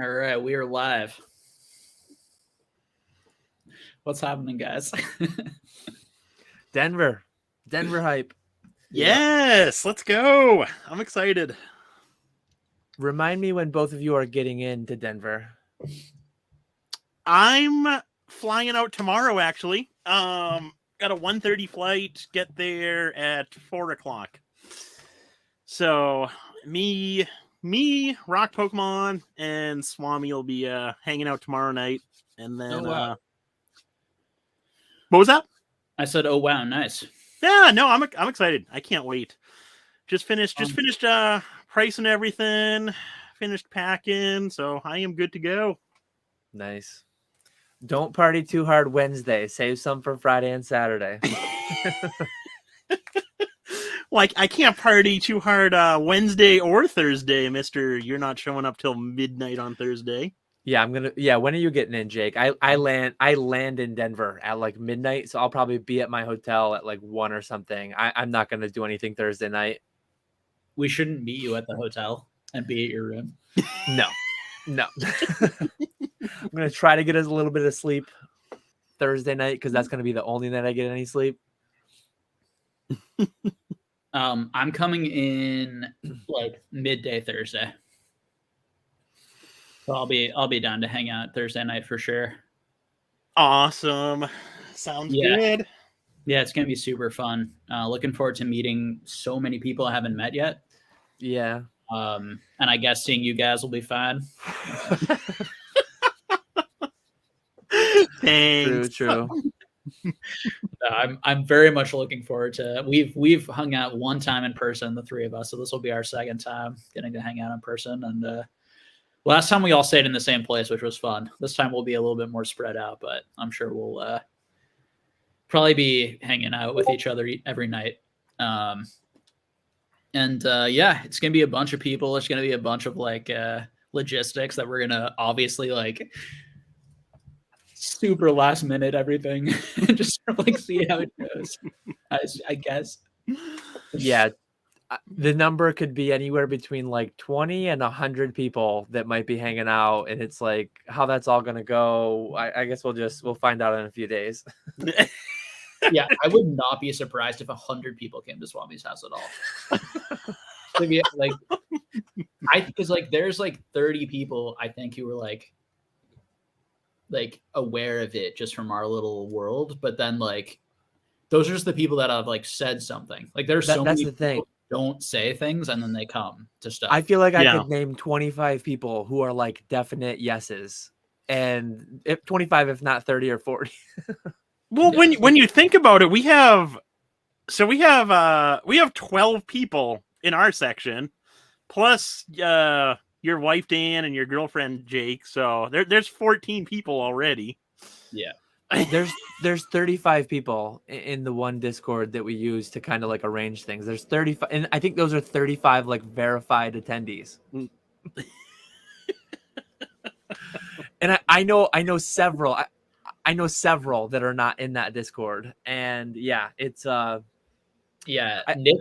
All right, we are live. What's happening, guys? Denver. Denver hype. Yeah. Yes, let's go. I'm excited. Remind me when both of you are getting into Denver. I'm flying out tomorrow, actually. Got a 1:30 flight, get there at 4 o'clock. So me, Rock Pokemon, and Swami will be hanging out tomorrow night. And then Oh, wow. What was that? I said, "Oh wow, nice." Yeah, no, I'm excited. I can't wait. Just finished pricing everything, finished packing, so I am good to go. Nice. Don't party too hard Wednesday. Save some for Friday and Saturday. Like, I can't party too hard Wednesday or Thursday, mister. You're not showing up till midnight on Thursday. Yeah, when are you getting in, Jake? I land in Denver at like midnight, so I'll probably be at my hotel at like 1 or something. I'm not gonna do anything Thursday night. We shouldn't meet you at the hotel and be at your room. No. I'm gonna try to get us a little bit of sleep Thursday night because that's gonna be the only night I get any sleep. I'm coming in like midday Thursday, so I'll be down to hang out Thursday night for sure. Awesome. Sounds good. Yeah, it's gonna be super fun. Looking forward to meeting so many people I haven't met yet. Yeah. And I guess seeing you guys will be fun. Thanks. True. I'm very much looking forward to. We've hung out one time in person, the three of us, so this will be our second time getting to hang out in person. And last time we all stayed in the same place, which was fun. This time we'll be a little bit more spread out, but I'm sure we'll probably be hanging out with each other every night. Yeah, it's gonna be a bunch of people. It's gonna be a bunch of like logistics that we're gonna obviously like super last minute everything and just like see how it goes. I guess. Yeah. The number could be anywhere between like 20 and 100 people that might be hanging out, and it's like how that's all gonna go. I guess we'll find out in a few days. Yeah, I would not be surprised if 100 people came to Swami's house at all. Like, because like there's like 30 people I think who were like aware of it just from our little world, but then like those are just the people that have like said something. Like there's so That's many the thing. people who don't say things and then they come to stuff. I feel like I could name 25 people who are like definite yeses, and if 25, if not 30 or 40. Well, when you think about it, we have 12 people in our section, plus your wife Dan and your girlfriend Jake. So there's 14 people already. Yeah. There's 35 people in the one Discord that we use to kind of like arrange things. There's 35, and I think those are 35 like verified attendees. And I know several. I know several that are not in that Discord, and yeah, it's Nick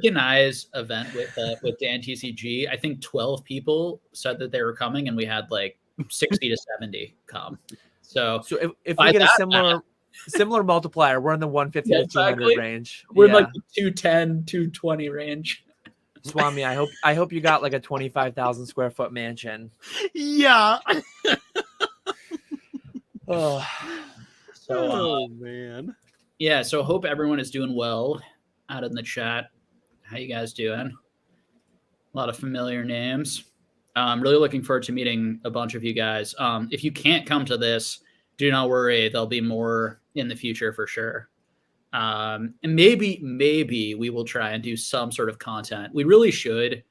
and I's event with Dan TCG, I think 12 people said that they were coming, and we had like 60 to 70 come. So if we get a similar multiplier, we're in the 150 to 200 range. We're in like the 210, 220 range. Swami, I hope you got like a 25,000 square foot mansion. Yeah. Oh man. Yeah, so hope everyone is doing well out in the chat. How you guys doing? A lot of familiar names. I'm really looking forward to meeting a bunch of you guys. If you can't come to this, do not worry. There'll be more in the future for sure. And maybe we will try and do some sort of content. We really should,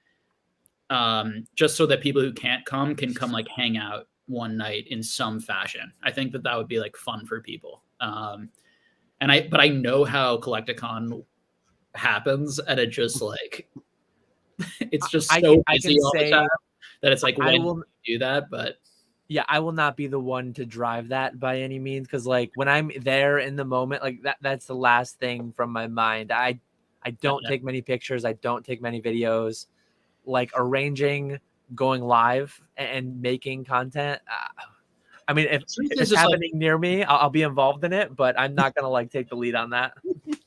just so that people who can't come can come like hang out one night in some fashion. I think that would be like fun for people. But I know how Collectacon happens, and it just like it's just so busy all the time that it's like when you do that. But yeah, I will not be the one to drive that by any means, because like when I'm there in the moment, like that's the last thing from my mind. I don't take many pictures. I don't take many videos. Like arranging going live and making content. I mean, if it's is happening near me, I'll be involved in it, but I'm not gonna like take the lead on that.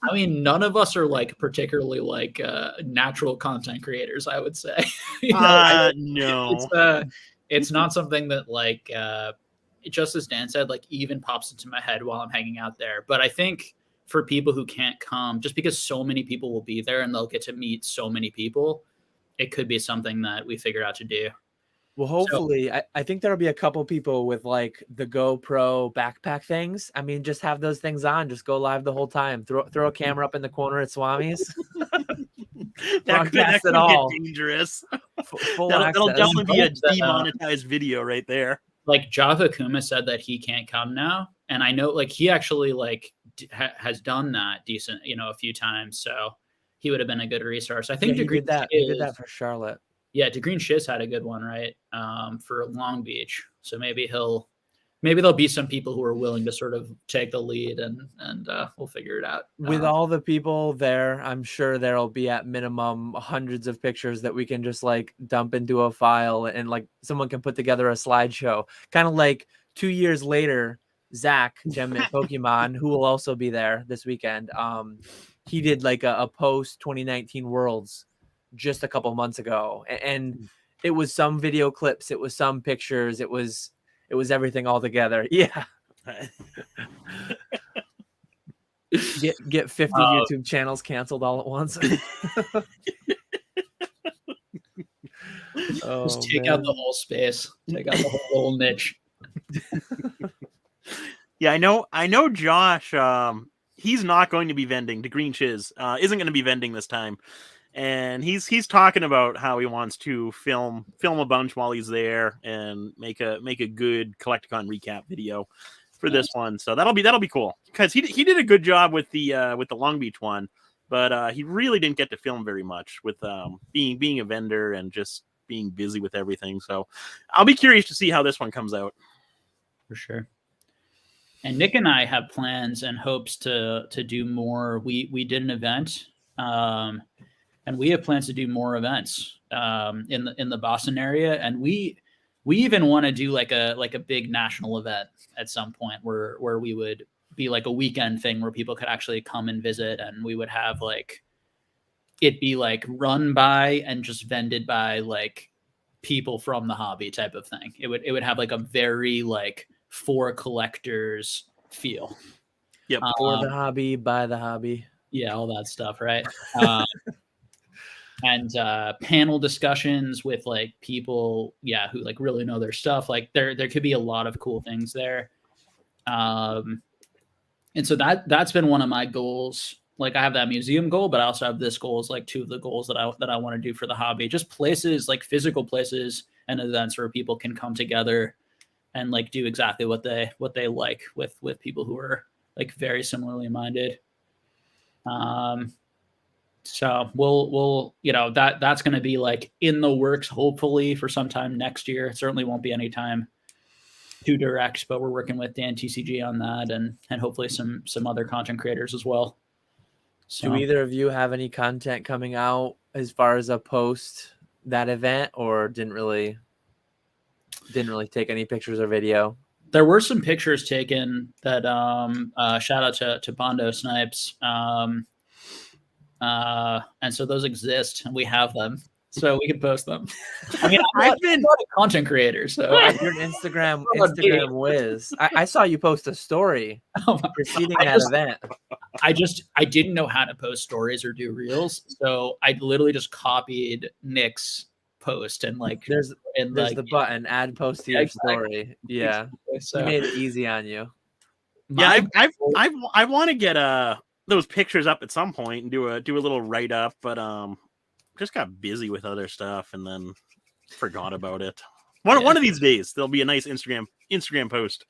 I mean, none of us are like particularly like natural content creators, I would say. No. It's not something that like just as Dan said, like even pops into my head while I'm hanging out there. But I think for people who can't come, just because so many people will be there and they'll get to meet so many people, it could be something that we figure out to do. Well, hopefully, I think there'll be a couple people with like the GoPro backpack things. I mean, just have those things on, just go live the whole time. Throw a camera up in the corner at Swami's. that could get dangerous. That'll definitely be a demonetized video right there. Like Java Kuma said that he can't come now, and I know like he actually like has done that decent, a few times. So he would have been a good resource. I think he did that for Charlotte. Yeah, DeGreen Shiz had a good one, right? For Long Beach. So maybe there'll be some people who are willing to sort of take the lead and we'll figure it out. With all the people there, I'm sure there'll be at minimum hundreds of pictures that we can just like dump into a file and like someone can put together a slideshow. Kind of like 2 years later, Zach, Gem Pokemon, who will also be there this weekend. He did like a post 2019 Worlds just a couple months ago, and it was some video clips, it was some pictures, it was everything all together. Yeah. get 50 YouTube channels canceled all at once. Just take out the whole space, take out the whole little niche. Yeah, I know Josh, he's not going to be vending. DeGreen Shiz isn't going to be vending this time. And he's talking about how he wants to film a bunch while he's there and make a good Collectacon recap video for this one. So that'll be cool, because he did a good job with the Long Beach one, but he really didn't get to film very much with being a vendor and just being busy with everything. So I'll be curious to see how this one comes out. For sure. And Nick and I have plans and hopes to do more. We did an event. And we have plans to do more events in the Boston area, and we even want to do like a big national event at some point where we would be like a weekend thing where people could actually come and visit, and we would have like it be like run by and just vended by like people from the hobby type of thing. It would have like a very like for collectors feel. Yep. For the hobby, by the hobby. Yeah, all that stuff, right? And panel discussions with like people, who like really know their stuff. Like there could be a lot of cool things there. And so that's been one of my goals. Like I have that museum goal, but I also have this goal as like two of the goals that I want to do for the hobby. Just places, like physical places and events where people can come together and like do exactly what they like with people who are like very similarly minded. So we'll that's going to be like in the works, hopefully for sometime next year. It certainly won't be any time too direct, but we're working with Dan TCG on that and hopefully some other content creators as well. So, do either of you have any content coming out as far as a post that event, or didn't really take any pictures or video? There were some pictures taken that shout out to Bondo Snipes. And so those exist and we have them, so we can post them. I mean, I'm not a content creator, so you're an Instagram whiz. I saw you post a story preceding that event. I didn't know how to post stories or do reels, so I literally just copied Nick's post and like there's the button add post to your story. Yeah, so he made it easy on you. Yeah, I want to get those pictures up at some point and do a little write up, but just got busy with other stuff and then forgot about it. One of these days there'll be a nice Instagram post.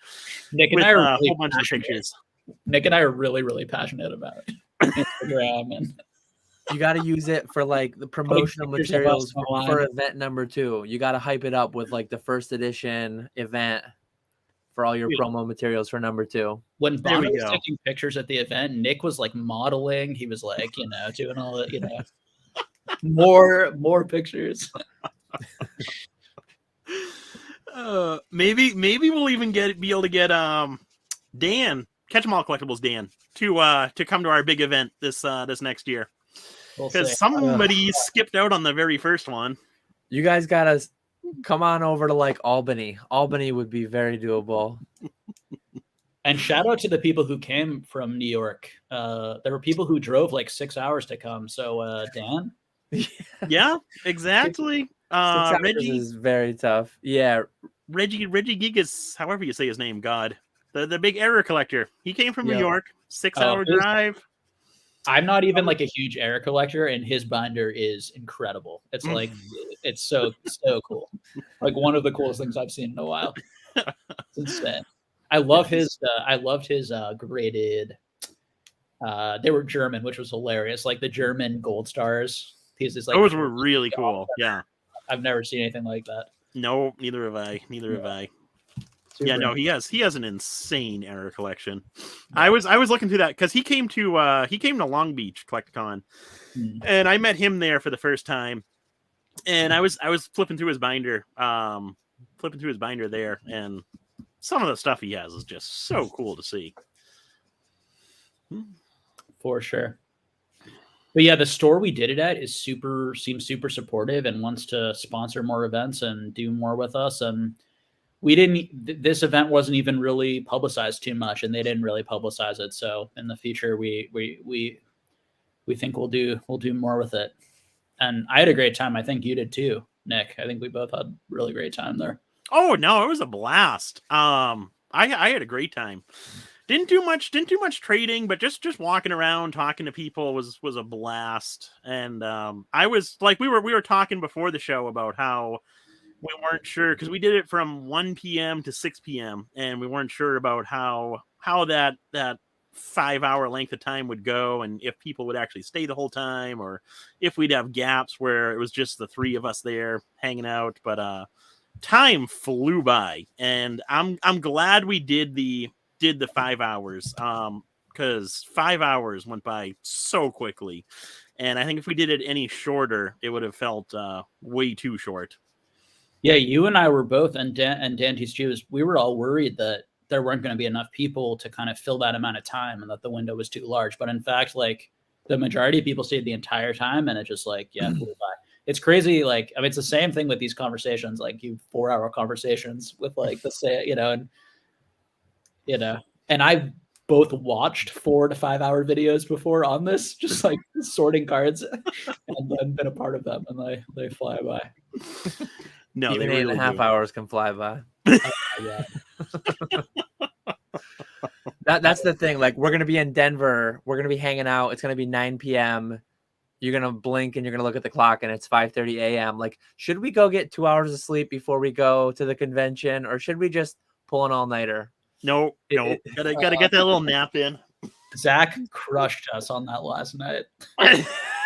Nick and I are a whole bunch of pictures. Nick and I are really, really passionate about Instagram, and you got to use it for like the promotional materials for event number 2. You got to hype it up with like the first edition event for all your promo materials for number 2. When Bondo was taking pictures at the event, Nick was like modeling. He was like, doing all the, more pictures. Maybe we'll even be able to get Dan, Catch 'em All Collectibles Dan, to come to our big event this next year. We'll Because see. somebody skipped out on the very first one. You guys gotta come on over to like Albany. Albany would be very doable. And shout out to the people who came from New York. There were people who drove like 6 hours to come. So Dan, Yeah, exactly. 6 hours Reggie is very tough. Yeah, Reggie Gigas, however you say his name, God, the big error collector. He came from New Yeah. York. 6-hour drive. I'm not even like a huge error collector, and his binder is incredible. It's like it's so cool. Like one of the coolest things I've seen in a while. It's insane. I loved his graded. They were German, which was hilarious. Like the German gold stars. These like Those were really cool. Yeah. I've never seen anything like that. No, neither have I. Super Yeah, no, he has an insane error collection. I was looking through that because he came to Long Beach Collectacon, and I met him there for the first time. And I was flipping through his binder, there, and some of the stuff he has is just so cool to see. For sure. But yeah, the store we did it at seems super supportive and wants to sponsor more events and do more with us. And we didn't. This event wasn't even really publicized too much, and they didn't really publicize it. So in the future, we think we'll do more with it. And I had a great time. I think you did too, Nick. I think we both had a really great time there. Oh no, it was a blast. I had a great time. Didn't do much trading, but just walking around talking to people was a blast. And I was like, we were talking before the show about how we weren't sure because we did it from 1 p.m. to 6 p.m. and we weren't sure about how that 5-hour length of time would go and if people would actually stay the whole time or if we'd have gaps where it was just the three of us there hanging out. But time flew by, and I'm glad we did the 5 hours because 5 hours went by so quickly, and I think if we did it any shorter, it would have felt way too short. Yeah, you and I were both, and Dan Tees, we were all worried that there weren't going to be enough people to kind of fill that amount of time and that the window was too large. But in fact, like the majority of people stayed the entire time, and it just like, flew by. It's crazy. Like, I mean, it's the same thing with these conversations, like you 4-hour conversations with like, let's say, and I've both watched 4 to 5 hour videos before on this, just like sorting cards and been a part of them, and they fly by. No, even they 8.5 hours can fly by. Yeah. That's the thing. Like, we're gonna be in Denver. We're gonna be hanging out. It's gonna be 9 p.m. You're gonna blink and you're gonna look at the clock and it's 5:30 a.m. Like, should we go get 2 hours of sleep before we go to the convention, or should we just pull an all-nighter? No. Gotta get that little nap in. Zach crushed us on that last night.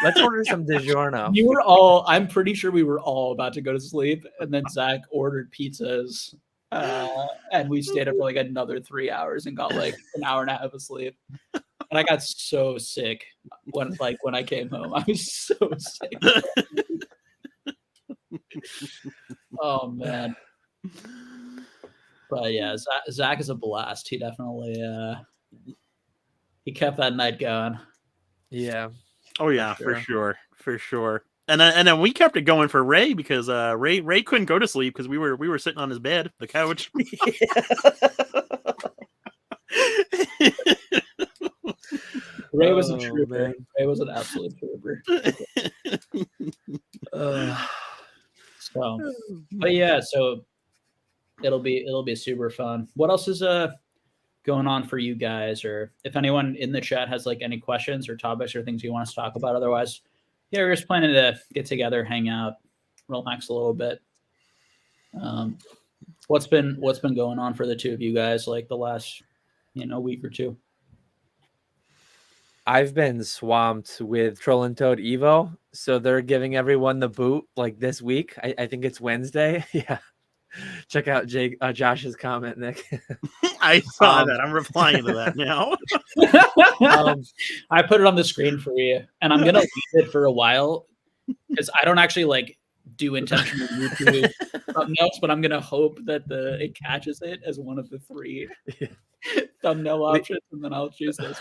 Let's order some DiGiorno. I'm pretty sure we were all about to go to sleep, and then Zach ordered pizzas, and we stayed up for like another 3 hours and got like an hour and a half of sleep. And I got so sick when I came home. I was so sick. Oh man. But yeah, Zach is a blast. He definitely he kept that night going. Yeah. Oh yeah, for sure. And then we kept it going for Ray because Ray couldn't go to sleep because we were sitting on his bed, the couch. Ray was a trooper. Man. Ray was an absolute trooper. But yeah, so it'll be super fun. What else is going on for you guys, or if anyone in the chat has like any questions or topics or things you want us to talk about? Otherwise, yeah, we're just planning to get together, hang out, relax a little bit. What's been going on for the two of you guys like the last week or two? I've been swamped with Troll and Toad Evo, so they're giving everyone the boot like this week. I think it's Wednesday. Yeah. Check out Josh's comment, Nick. I saw that. I'm replying to that now. I put it on the screen for you, and I'm gonna leave it for a while because I don't actually like do intentional YouTube thumbnails, but I'm gonna hope that it catches it as one of the 3 thumbnail options, and then I'll choose this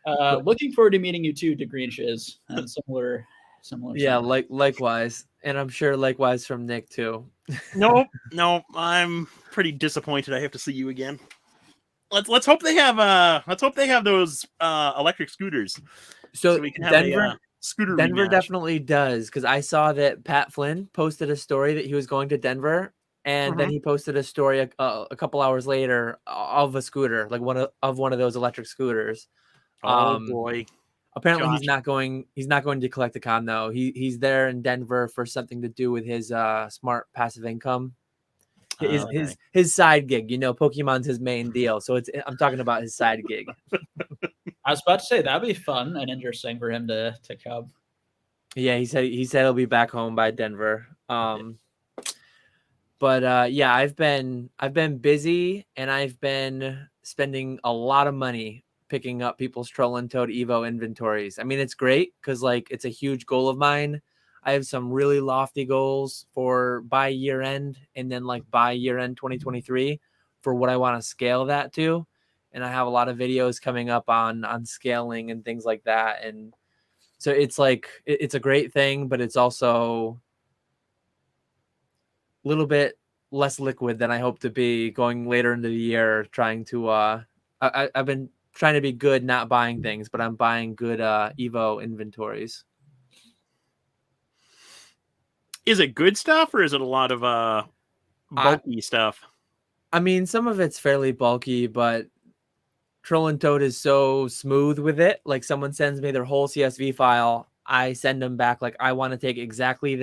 one. Looking forward to meeting you too, DeGreenshiz, and similar. Yeah, likewise, and I'm sure likewise from Nick too. No, I'm pretty disappointed. I have to see you again. Let's hope they have those electric scooters, so we can have a scooter. Denver rematch. definitely does, because I saw that Pat Flynn posted a story that he was going to Denver, and then he posted a story a couple hours later of a scooter, like one of those electric scooters. Oh boy. Apparently Josh. he's not going to Collectacon though. He's there in Denver for something to do with his smart passive income. His side gig, Pokemon's his main deal. So I'm talking about his side gig. I was about to say that'd be fun and interesting for him to come. Yeah, he said he'll be back home by Denver. But yeah, I've been busy, and I've been spending a lot of money picking up people's Troll and Toad Evo inventories. I mean, it's great because it's a huge goal of mine. I have some really lofty goals for by year end, and then by year end 2023 for what I want to scale that to. And I have a lot of videos coming up on scaling and things like that. And so it's it's a great thing, but it's also a little bit less liquid than I hope to be going later into the year, trying to I've been trying to be good, not buying things, but I'm buying good Evo inventories. Is it good stuff, or is it a lot of bulky stuff? I mean, some of it's fairly bulky, but Troll and Toad is so smooth with it. Like, someone sends me their whole CSV file, I send them back I want to take exactly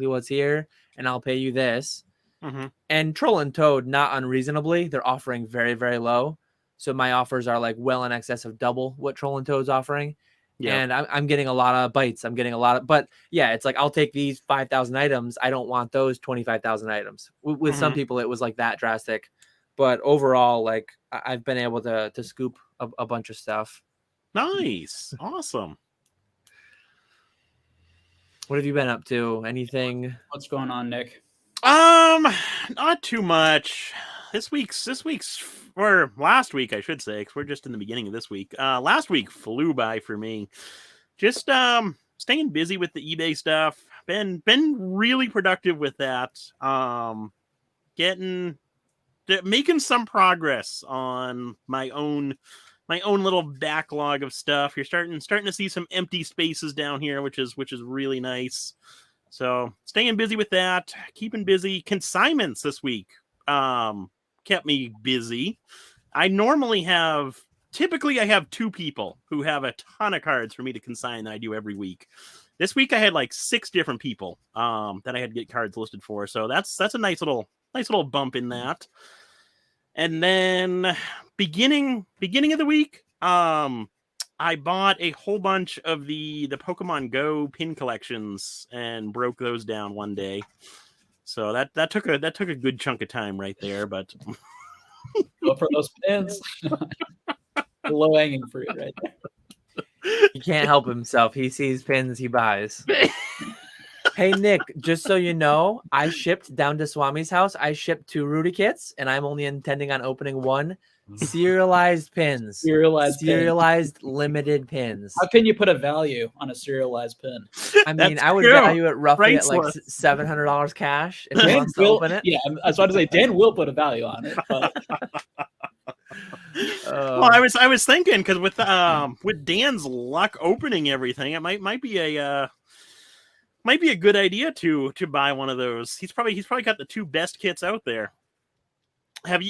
what's here, and I'll pay you this. And Troll and Toad, not unreasonably, they're offering very, very low. So my offers are well in excess of double what Troll and Toad's offering. Yeah. And I'm getting a lot of bites. But yeah, it's I'll take these 5,000 items. I don't want those 25,000 items. With some people, it was that drastic. But overall, I've been able to scoop a bunch of stuff. Nice. Awesome. What have you been up to? Anything? What's going on, Nick? Not too much. This week's or last week, I should say, because we're just in the beginning of this week. Last week flew by for me. Just staying busy with the eBay stuff. Been really productive with that. Making some progress on my own little backlog of stuff. You're starting to see some empty spaces down here, which is really nice. So staying busy with that, keeping busy. Consignments this week kept me busy. Typically I have 2 people who have a ton of cards for me to consign that I do every week. This week I had 6 different people that I had to get cards listed for. So that's a nice little bump in that. And then beginning of the week, I bought a whole bunch of the Pokemon Go pin collections and broke those down one day. So that took a good chunk of time right there, but go for those pins. Low hanging fruit right there. He can't help himself. He sees pins, he buys. Hey, Nick, just so you know, I shipped down to Swami's house. I shipped 2 Rudy kits, and I'm only intending on opening 1. Serialized pins. Serialized limited pins. How can you put a value on a serialized pin? I mean, I would value it roughly at $700 cash if he wants to open it. Yeah, I was about to say Dan will put a value on it. But... well, I was thinking, because with Dan's luck opening everything, it might be a good idea to buy one of those. He's probably got the 2 best kits out there.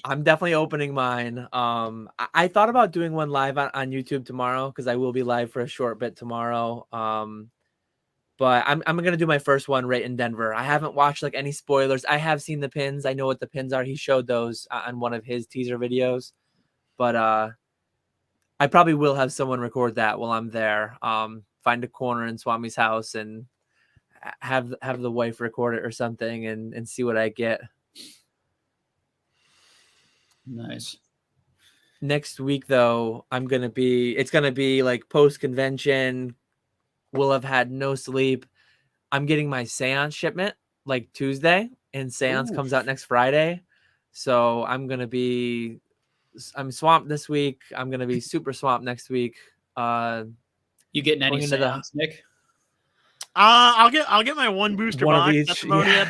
I'm definitely opening mine. I thought about doing one live on YouTube tomorrow, because I will be live for a short bit tomorrow. But I'm gonna do my first one right in Denver. I haven't watched any spoilers. I have seen the pins. I know what the pins are. He showed those on one of his teaser videos. But I probably will have someone record that while I'm there. Find a corner in Swami's house and have the wife record it or something, and see what I get. Nice. Next week, though, it's gonna be post convention, will have had no sleep. I'm getting my Seance shipment like Tuesday, and Seance comes out next Friday. So I'm swamped this week. I'm gonna be super swamped next week. You getting any Seance, Nick? I'll get my one booster one box. of each. That's about it.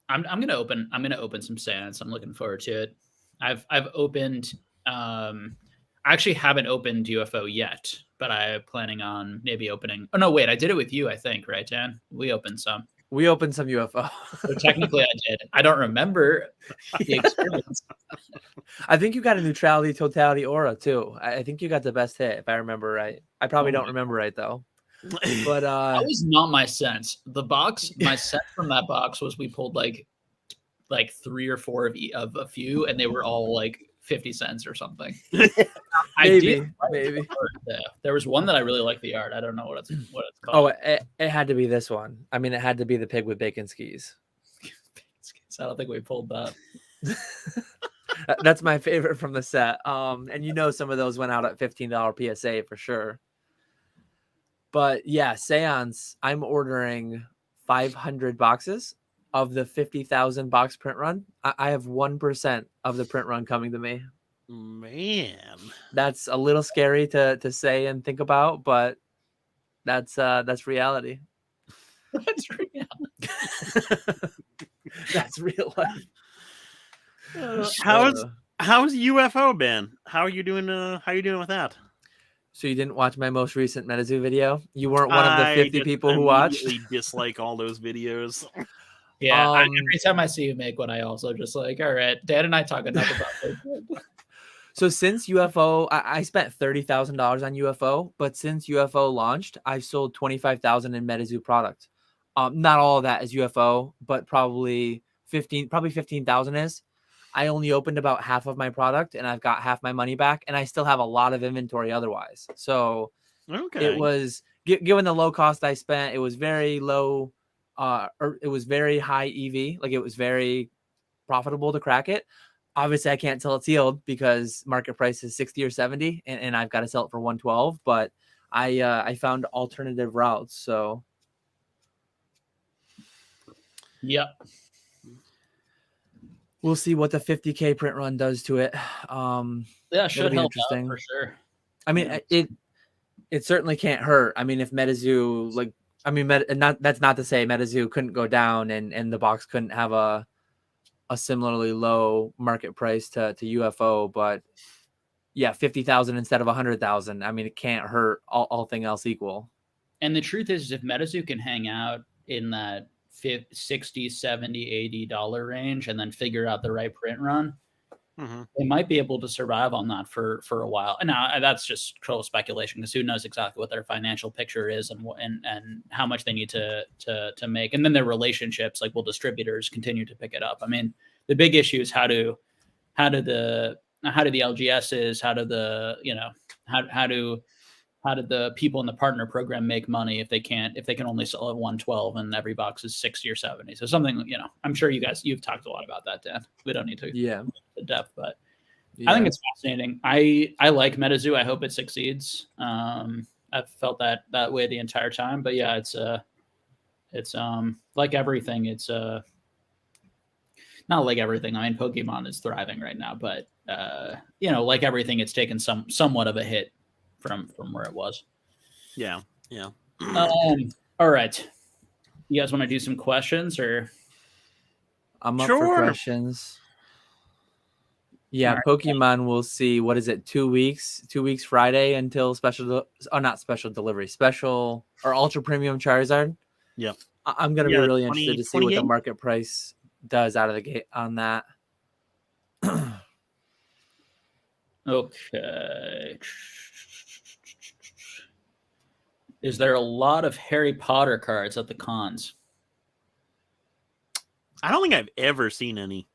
I'm gonna open some Seance. I'm looking forward to it. I've opened I actually haven't opened UFO yet, but I'm planning on maybe opening. Oh no, wait, I did it with you, I think, right, Dan? We opened some. We opened some UFO. So technically, I did. I don't remember the experience. I think you got a neutrality, totality, aura too. I think you got the best hit, if I remember right. I probably don't remember right though. But that was not my sense. My sense from that box was we pulled like 3 or 4 of a few, and they were all like 50 cents or something. maybe. There was one that I really liked the art. I don't know what it's Oh, called. it had to be this one. I mean, it had to be the pig with bacon skis. I don't think we pulled that. That's my favorite from the set. And some of those went out at $15 PSA for sure. But yeah, Seance, I'm ordering 500 boxes of the 50,000 box print run. I have 1% of the print run coming to me. Man, that's a little scary to say and think about, but that's reality. That's reality. That's real life. How's UFO been? How are you doing? How are you doing with that? So you didn't watch my most recent Metazoo video? You weren't one of the 50 people who watched? I dislike all those videos. Yeah, every time I see you make one, I also just like, all right, Dan and I talk enough about it. So since UFO, I spent $30,000 on UFO, but since UFO launched, I've sold 25,000 in Metazoo product. Not all of that is UFO, but probably 15,000 is. I only opened about half of my product, and I've got half my money back, and I still have a lot of inventory otherwise. So it was, given the low cost I spent, it was very low. It was very high EV. Like, it was very profitable to crack it. Obviously, I can't tell it's sealed because market price is 60 or 70, and I've got to sell it for 112. But I found alternative routes. So, yep, we'll see what the 50K print run does to it. Yeah, should help out for sure. I mean, it certainly can't hurt. I mean, if Metazoo, like, that's not to say Metazoo couldn't go down and the box couldn't have a similarly low market price to UFO, but yeah, 50,000 instead of 100,000. I mean, it can't hurt, all thing else equal. And the truth is, if Metazoo can hang out in that $60, $70, $80 range and then figure out the right print run, they might be able to survive on that for a while. And now that's just total speculation, because who knows exactly what their financial picture is and how much they need to make. And then their relationships, like, will distributors continue to pick it up? I mean, the big issue is how do the LGSs, how do the people in the partner program make money if they can only sell at 112 and every box is 60 or 70? So something, I'm sure you've talked a lot about that, Dan. We don't need to go into depth, but I think it's fascinating. I like Metazoo. I hope it succeeds. I've felt that way the entire time, but yeah, it's like everything. It's not like everything. I mean, Pokemon is thriving right now, but like everything, it's taken somewhat of a hit from where it was. Yeah. All right. You guys want to do some questions, or? I'm up for questions. Yeah, right. Pokemon, we'll see. What is it? 2 weeks? 2 weeks Friday until not special delivery, special or ultra premium Charizard. Yep. I'm going to be really interested to see what the market price does out of the gate on that. Okay. Is there a lot of Harry Potter cards at the cons? I don't think I've ever seen any.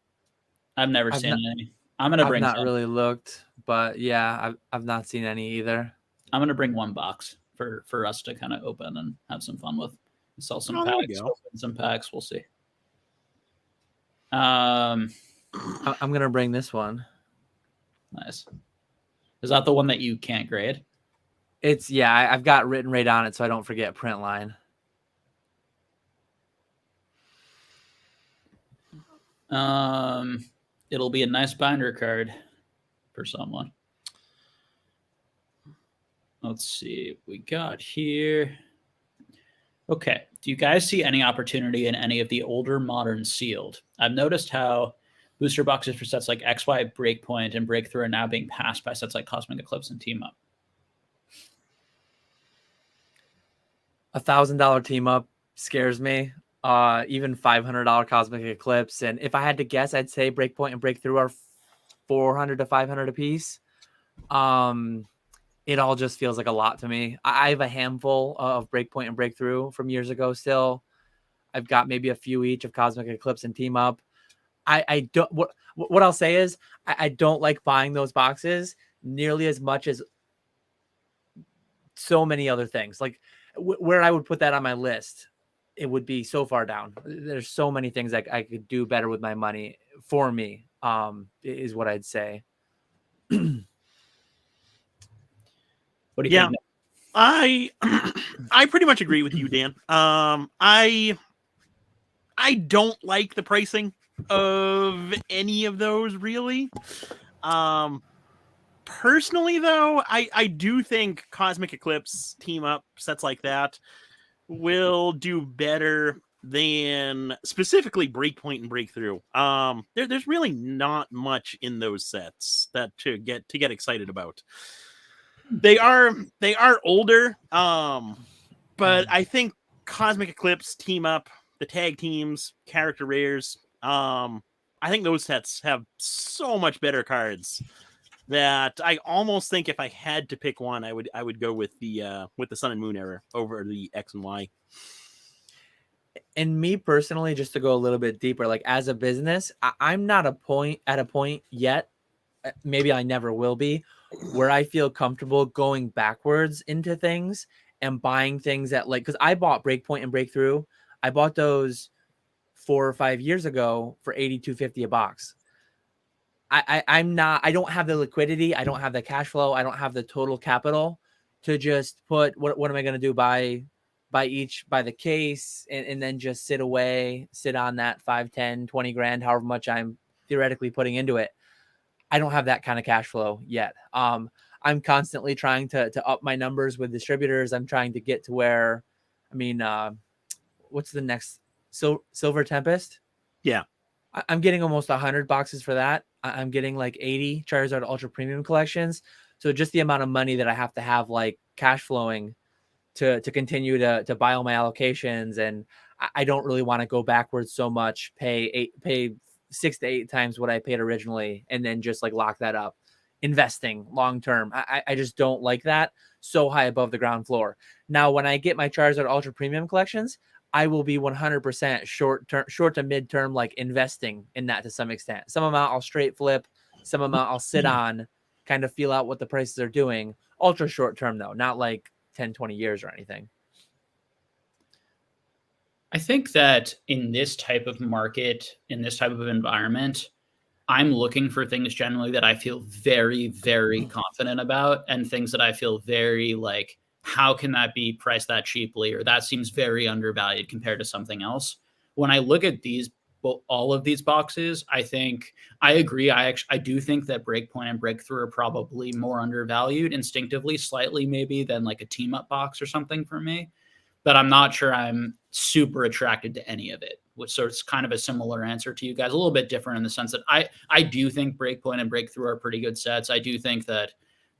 I've never seen any. I'm gonna bring. I've not really looked, but yeah, I've not seen any either. I'm gonna bring one box for us to kind of open and have some fun with. Sell some packs. Open some packs. We'll see. I'm gonna bring this one. Nice. Is that the one that you can't grade? It's I've got written right on it so I don't forget print line. It'll be a nice binder card for someone. Let's see what we got here. Okay. Do you guys see any opportunity in any of the older modern sealed? I've noticed how booster boxes for sets like XY, Breakpoint, and Breakthrough are now being passed by sets like Cosmic Eclipse and Team Up. $1,000 Team Up scares me. Even $500 Cosmic Eclipse, and if I had to guess, I'd say Breakpoint and Breakthrough are $400 to $500 a piece. It all just feels like a lot to me. I have a handful of Breakpoint and Breakthrough from years ago still. I've got maybe a few each of Cosmic Eclipse and Team Up. I don't. What I'll say is I don't like buying those boxes nearly as much as so many other things. Like where I would put that on my list, it would be so far down. There's so many things I could do better with my money for me, is what I'd say. What do you think? I pretty much agree with you, Dan. I don't like the pricing of any of those really. Personally though, I do think Cosmic Eclipse, Team Up, sets like that will do better than specifically Breakpoint and Breakthrough. There's really not much in those sets that to get excited about. They are older, but I think Cosmic Eclipse, Team Up, the tag teams, character rares, I think those sets have so much better cards that I almost think if I had to pick one, I would go with the Sun and Moon era over the X and Y. And me personally, just to go a little bit deeper, like as a business, I'm not at a point yet, maybe I never will be, where I feel comfortable going backwards into things and buying things that because I bought Breakpoint and Breakthrough. I bought those 4 or 5 years ago for $82.50 a box. I don't have the liquidity. I don't have the cash flow. I don't have the total capital to just put, what am I going to do? Buy the case and then just sit on that 5, 10, 20 grand, however much I'm theoretically putting into it. I don't have that kind of cash flow yet. I'm constantly trying to up my numbers with distributors. I'm trying to get to where, what's the next Silver Tempest? Yeah. I'm getting almost 100 boxes for that. I'm getting like 80 Charizard Ultra Premium collections. So just the amount of money that I have to have like cash flowing to continue to buy all my allocations. And I don't really want to go backwards so much, pay 6 to 8 times what I paid originally, and then just like lock that up. Investing long term. I just don't like that so high above the ground floor. Now, when I get my Charizard Ultra Premium collections, I will be 100% short to mid term, like investing in that to some extent. Some amount I'll straight flip, some amount I'll sit on, kind of feel out what the prices are doing. Ultra short term though, not like 10, 20 years or anything. I think that in this type of market, in this type of environment, I'm looking for things generally that I feel very, very confident about, and things that I feel very like, how can that be priced that cheaply? Or that seems very undervalued compared to something else. When I look at all of these boxes, I think I agree. I do think that Breakpoint and Breakthrough are probably more undervalued instinctively, slightly maybe, than like a Team Up box or something for me. But I'm not sure I'm super attracted to any of it. So it's kind of a similar answer to you guys, a little bit different in the sense that I do think Breakpoint and Breakthrough are pretty good sets. I do think that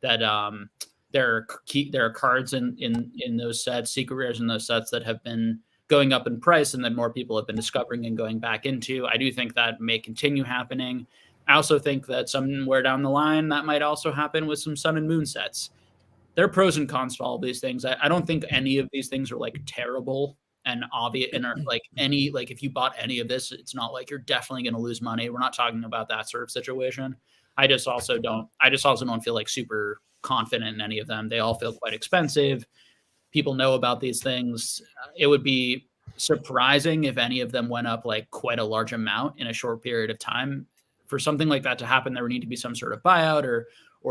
there are cards in those sets, secret rares in those sets that have been going up in price and that more people have been discovering and going back into. I do think that may continue happening. I also think that somewhere down the line that might also happen with some Sun and Moon sets. There are pros and cons to all of these things. I don't think any of these things are like terrible and obvious and are like if you bought any of this, it's not like you're definitely going to lose money. We're not talking about that sort of situation. I just also don't feel like super confident in any of them. They all feel quite expensive. People know about these things. It would be surprising if any of them went up like quite a large amount in a short period of time for something like that to happen, there would need to be some sort of buyout, or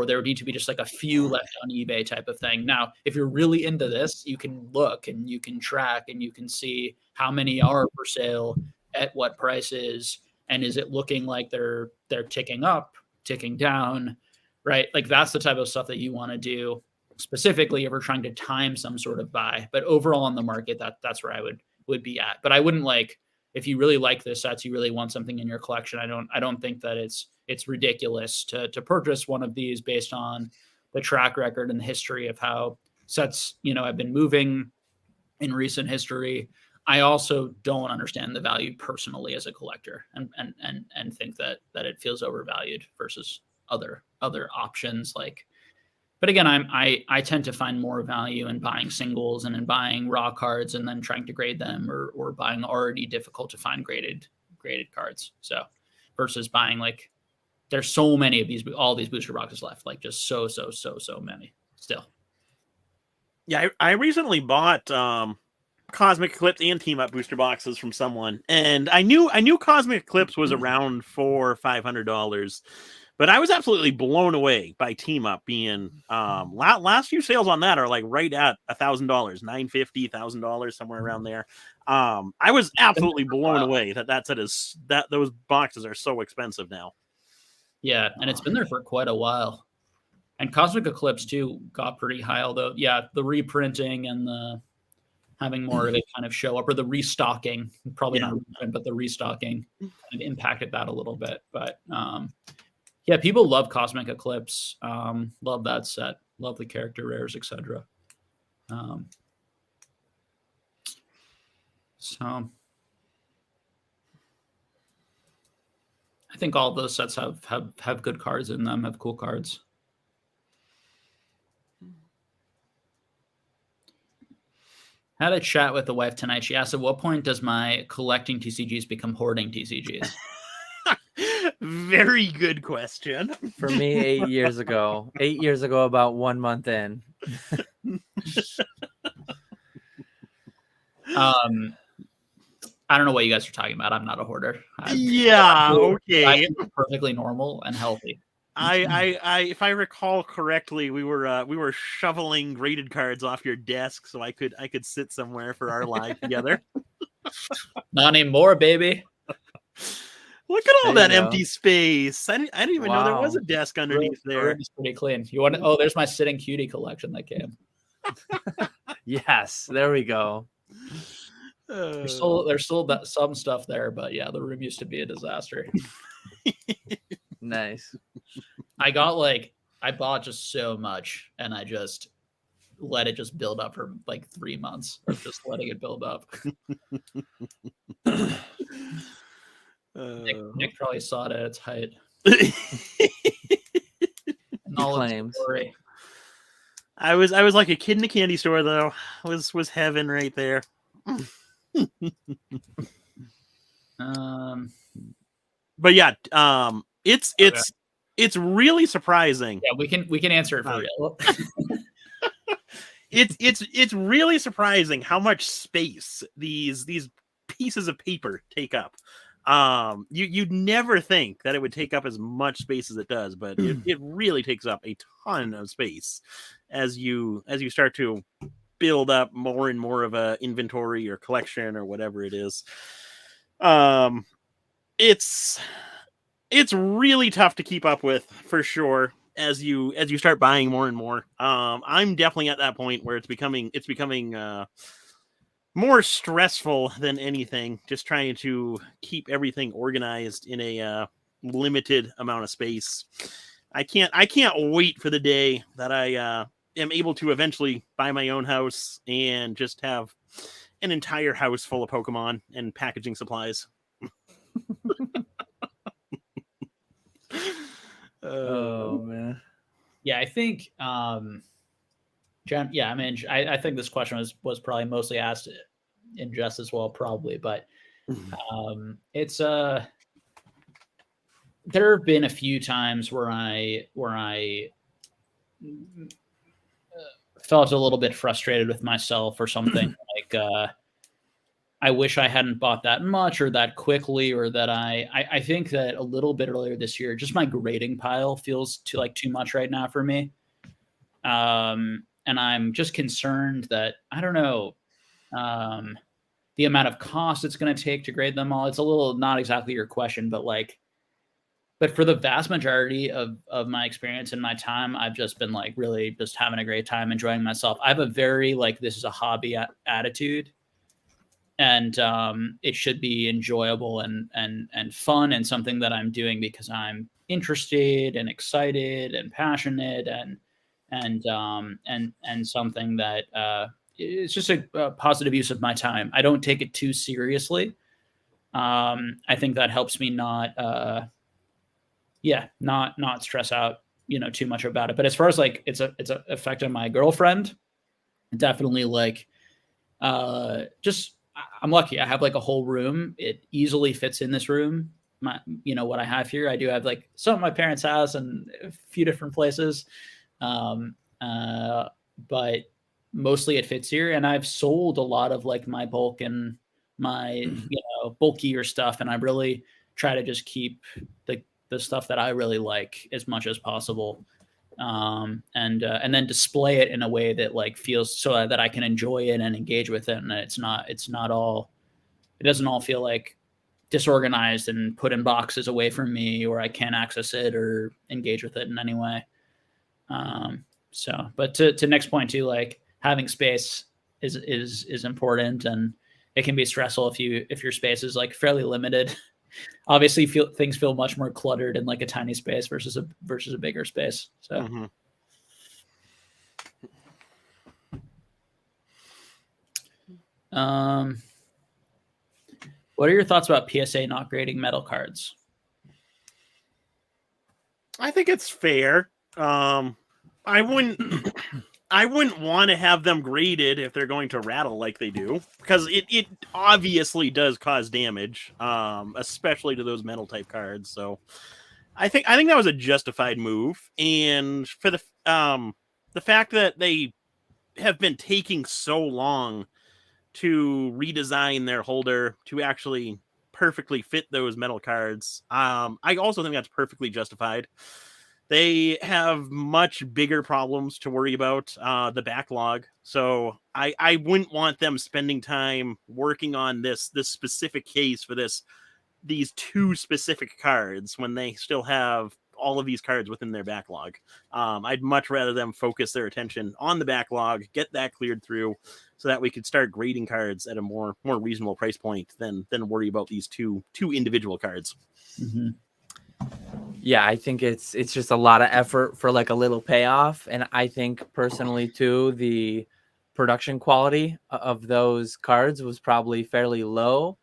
there would need to be just like a few left on eBay type of thing. Now, if you're really into this, you can look and you can track and you can see how many are for sale at what prices, and is it looking like they're ticking up, ticking down, right? Like that's the type of stuff that you want to do specifically if we're trying to time some sort of buy. But overall on the market, that's where I would be at. But I wouldn't like, if you really like the sets, you really want something in your collection, I don't think that it's ridiculous to purchase one of these based on the track record and the history of how sets, have been moving in recent history. I also don't understand the value personally as a collector, and think that it feels overvalued versus other options. Like, but again, I tend to find more value in buying singles and in buying raw cards and then trying to grade them, or buying already difficult to find graded cards. So versus buying, like, there's so many of all these booster boxes left, like just so many still. Yeah, I recently bought Cosmic Eclipse and Team Up booster boxes from someone, and I knew Cosmic Eclipse was around $400 or $500. But I was absolutely blown away by Team Up being last few sales on that are like right at $1,000, $950, $1,000, somewhere around there. I was absolutely blown away that those boxes are so expensive now. Yeah, and it's been there for quite a while. And Cosmic Eclipse too got pretty high, although the reprinting and the having more of it kind of show up, or the restocking, probably not reprint, but the restocking kind of impacted that a little bit. But yeah, people love Cosmic Eclipse. Love that set. Love the character rares, etc. So I think all those sets have good cards in them, have cool cards. Had a chat with the wife tonight. She asked, at what point does my collecting TCGs become hoarding TCGs? Very good question. For me, 8 years ago. 8 years ago, about 1 month in. I don't know what you guys are talking about. I'm not a hoarder. Okay. I'm perfectly normal and healthy. I if I recall correctly, we were shoveling graded cards off your desk so I could sit somewhere for our live together. Not anymore, baby. Look at all that empty space. I didn't even know there was a desk underneath there. It's pretty clean. You want to? Oh, there's my Sitting Cutie collection that came. Yes, there we go. There's still some stuff there, but yeah, the room used to be a disaster. Nice. I bought just so much, and I just let it just build up for like 3 months, or just letting it build up. Nick probably saw it at its height. Claims. I was like a kid in a candy store, though. Was heaven right there. But yeah, it's really surprising. Yeah, we can answer it for real. It's really surprising how much space these pieces of paper take up. You'd never think that it would take up as much space as it does, but it really takes up a ton of space as you start to build up more and more of a inventory or collection or whatever it is. It's really tough to keep up with, for sure, as you start buying more and more. I'm definitely at that point where it's becoming more stressful than anything, just trying to keep everything organized in a limited amount of space. I can't wait for the day that I am able to eventually buy my own house and just have an entire house full of Pokemon and packaging supplies. Oh man. Yeah, I think John, yeah, I mean, I think this question was probably mostly asked in jest as well, probably, but it's there have been a few times where I felt a little bit frustrated with myself or something. Like I wish I hadn't bought that much or that quickly, or that I think that a little bit earlier this year, just my grading pile feels too much right now for me. And I'm just concerned that, I don't know, the amount of cost it's going to take to grade them all. It's a little, not exactly your question, but but for the vast majority of my experience and my time, I've just been like really just having a great time, enjoying myself. I have a very this is a hobby attitude, and it should be enjoyable and fun, and something that I'm doing because I'm interested and excited and passionate, and something that it's just a positive use of my time. I don't take it too seriously. I think that helps me not stress out, too much about it. But as far as it's a effect on my girlfriend, definitely just I'm lucky. I have a whole room. It easily fits in this room. What I have here, I do have some at my parents' house and a few different places. But mostly it fits here. And I've sold a lot of my bulk and my, bulkier stuff. And I really try to just keep the stuff that I really like as much as possible. And then display it in a way that feels so that I can enjoy it and engage with it. And it doesn't all feel disorganized and put in boxes away from me, or I can't access it or engage with it in any way. But to Nick's point too, having space is important, and it can be stressful if your space is fairly limited. Obviously things feel much more cluttered in a tiny space versus a bigger space. So. Mm-hmm. What are your thoughts about PSA not grading metal cards? I think it's fair. I wouldn't want to have them graded if they're going to rattle like they do, because it obviously does cause damage, especially to those metal type cards. So I think that was a justified move, and for the fact that they have been taking so long to redesign their holder to actually perfectly fit those metal cards, I also think that's perfectly justified. They have much bigger problems to worry about, the backlog. So I wouldn't want them spending time working on this specific case for these two specific cards when they still have all of these cards within their backlog. I'd much rather them focus their attention on the backlog, get that cleared through, so that we could start grading cards at a more reasonable price point than worry about these two individual cards. Mm-hmm. Yeah, I think it's just a lot of effort for a little payoff. And I think personally too, the production quality of those cards was probably fairly low,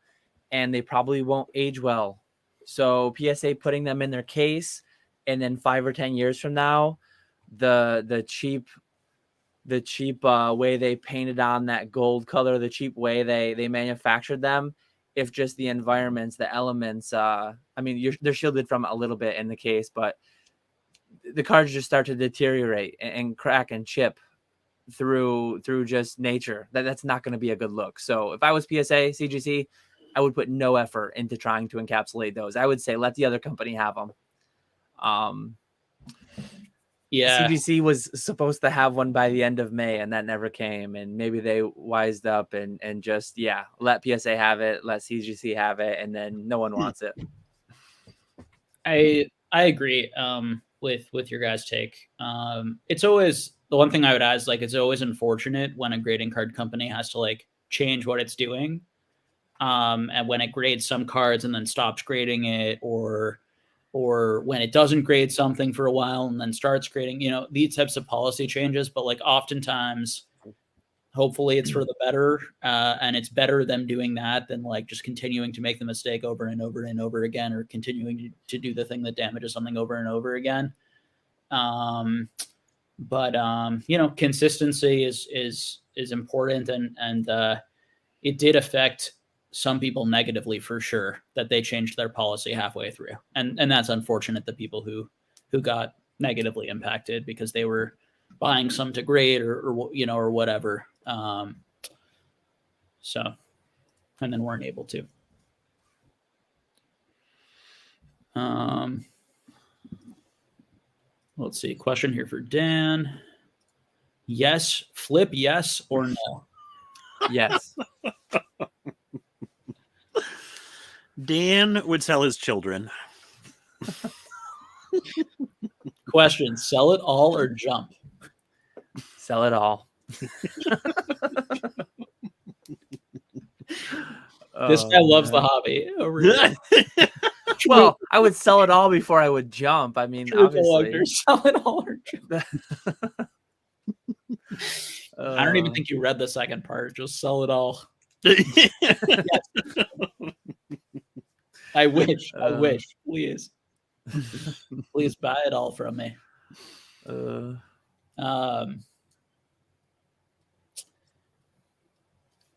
and they probably won't age well. So PSA putting them in their case, and then 5 or 10 years from now, the cheap way they painted on that gold color, the cheap way they manufactured them, if just the environments, the elements, they're shielded from a little bit in the case, but the cards just start to deteriorate and crack and chip through just nature. That's not going to be a good look. So if I was PSA, CGC, I would put no effort into trying to encapsulate those. I would say let the other company have them. Yeah, CGC was supposed to have one by the end of May, and that never came. And maybe they wised up and just let PSA have it, let CGC have it, and then no one wants it. I agree with your guys' take. It's always, the one thing I would add is it's always unfortunate when a grading card company has to change what it's doing, and when it grades some cards and then stops grading it, or when it doesn't grade something for a while and then starts grading, these types of policy changes. But oftentimes, hopefully it's for the better, and it's better them doing that than just continuing to make the mistake over and over and over again, or continuing to do the thing that damages something over and over again. But consistency is important, and it did affect some people negatively for sure, that they changed their policy halfway through, and that's unfortunate. The people who got negatively impacted because they were buying some to grade or whatever. So and then weren't able to. Let's see. Question here for Dan. Yes, flip, yes or no? Yes. Dan would sell his children. Question, sell it all or jump? Sell it all. This guy loves the hobby over here. Well, I would sell it all before I would jump. I mean, True obviously. collector, sell it all or jump. I don't even think you read the second part. Just sell it all. I wish. Please. Please buy it all from me.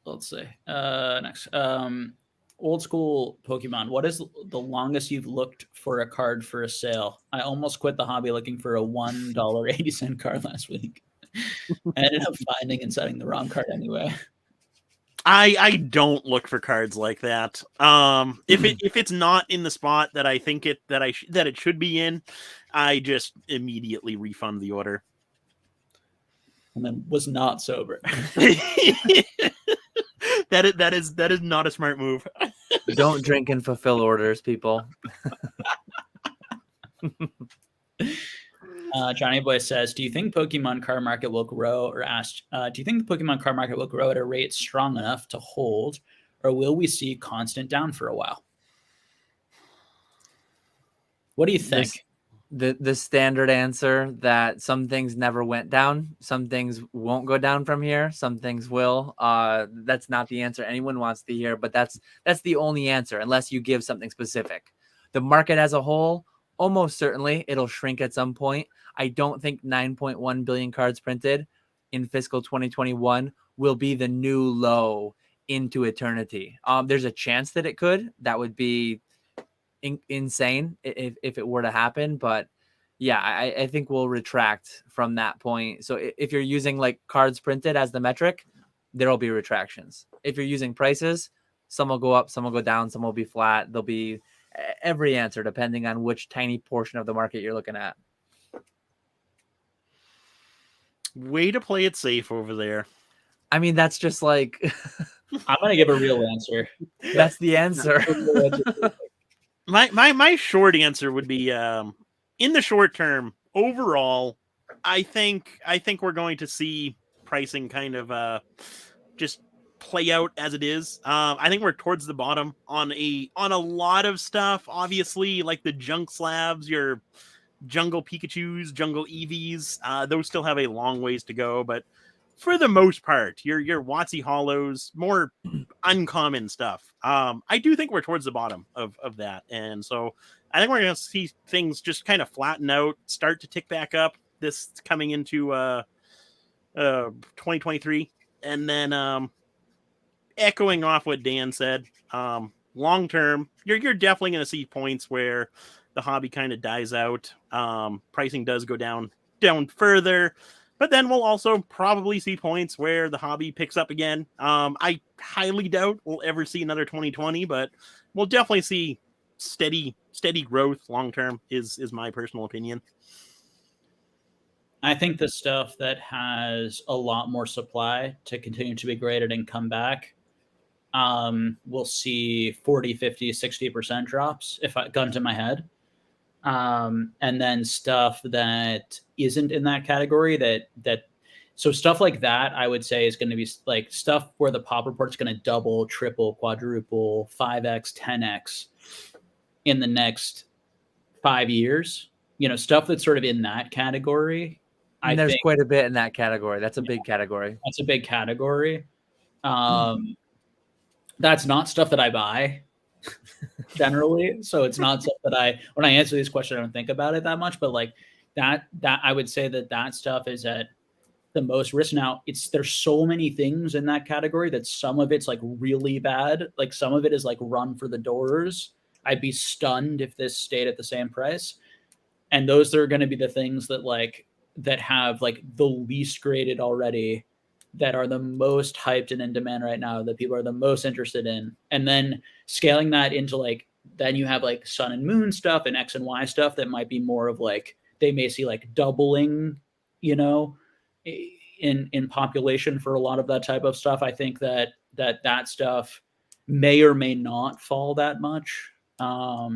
Let's see. Next. Old school Pokemon. What is the longest you've looked for a card for a sale? I almost quit the hobby looking for a $1.80 card last week. I ended up finding and setting the wrong card anyway. I don't look for cards like that. If it's not in the spot that I think that it should be in, I just immediately refund the order. And then was not sober. That is not a smart move. Don't drink and fulfill orders, people. Johnny Boy says, do you think Pokemon card market will grow, or asked, do you think the Pokemon card market will grow at a rate strong enough to hold, or will we see constant down for a while? What do you think? The standard answer that some things never went down, some things won't go down from here, some things will. That's not the answer anyone wants to hear, but that's the only answer unless you give something specific. The market as a whole, almost certainly it'll shrink at some point. I don't think 9.1 billion cards printed in fiscal 2021 will be the new low into eternity. There's a chance that it could. That would be insane if it were to happen. But yeah, I think we'll retract from that point. So if you're using like cards printed as the metric, there'll be retractions. If you're using prices, some will go up, some will go down, some will be flat. There'll be every answer depending on which tiny portion of the market you're looking at. Way to play it safe over there. I mean, that's just like I'm gonna give a real answer. That's the answer. My short answer would be in the short term, overall, I think we're going to see pricing kind of just play out as it is. I think we're towards the bottom on a lot of stuff. Obviously, like the junk slabs, your jungle Pikachus, jungle Eevees, those still have a long ways to go. But for the most part, your WotC Hollows, more uncommon stuff. I do think we're towards the bottom of that, and so I think we're going to see things just kind of flatten out, start to tick back up this coming into 2023, and then echoing off what Dan said, long term, you're definitely going to see points where the hobby kind of dies out. Pricing does go down further, but then we'll also probably see points where the hobby picks up again. I highly doubt we'll ever see another 2020, but we'll definitely see steady growth long term is my personal opinion. I think the stuff that has a lot more supply to continue to be graded and come back, we'll see 40, 50, 60% drops, if I gun to my head. And then stuff that isn't in that category so stuff like that, I would say is going to be like stuff where the pop report's going to double, triple, quadruple, 5x, 10x in the next 5 years, stuff that's sort of in that category. And there's quite a bit in that category. That's a big category. That's a big category. That's not stuff that I buy generally. So it's not stuff that when I answer these questions, I don't think about it that much, but like that I would say that stuff is at the most risk. Now there's so many things in that category that some of it's like really bad. Like some of it is like run for the doors. I'd be stunned if this stayed at the same price. And those are going to be the things that have like the least graded already that are the most hyped and in demand right now, that people are the most interested in, and then scaling that into like, then you have like sun and moon stuff and X and Y stuff that might be more of like, they may see like doubling, you know, in population for a lot of that type of stuff. I think that stuff may or may not fall that much,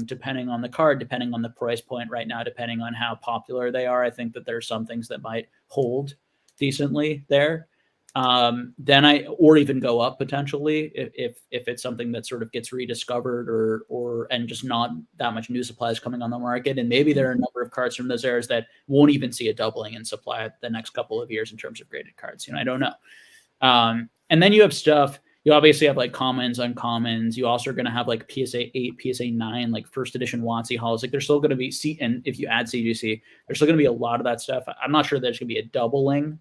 depending on the card, depending on the price point right now, depending on how popular they are. I think that there are some things that might hold decently there. Or even go up potentially if it's something that sort of gets rediscovered or and just not that much new supply is coming on the market. And maybe there are a number of cards from those eras that won't even see a doubling in supply the next couple of years in terms of graded cards. I don't know. And then you have stuff, you obviously have like commons, uncommons. You also are going to have like PSA 8, PSA 9, like first edition WotC halls. Like there's still going to be and if you add CGC, there's still going to be a lot of that stuff. I'm not sure there's going to be a doubling,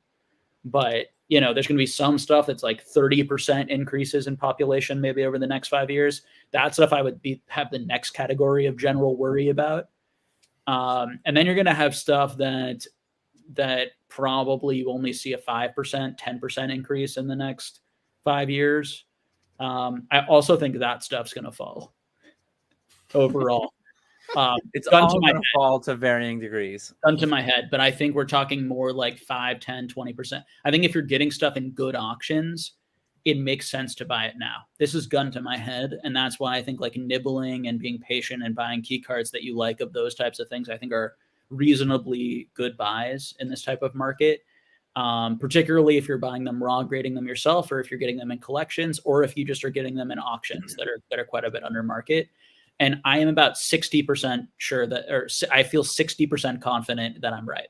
but there's going to be some stuff that's like 30% increases in population maybe over the next 5 years. That stuff I would have the next category of general worry about. And then you're going to have stuff that probably you only see a 5%, 10% increase in the next 5 years. I also think that stuff's going to fall overall. It's all going to fall to varying degrees. Gun to my head, but I think we're talking more like 5, 10, 20%. I think if you're getting stuff in good auctions, it makes sense to buy it now. This is gun to my head, and that's why I think like nibbling and being patient and buying key cards that you like of those types of things, I think are reasonably good buys in this type of market. Particularly if you're buying them raw, grading them yourself, or if you're getting them in collections, or if you just are getting them in auctions that are quite a bit under market. And I am about 60% sure or I feel 60% confident that I'm right.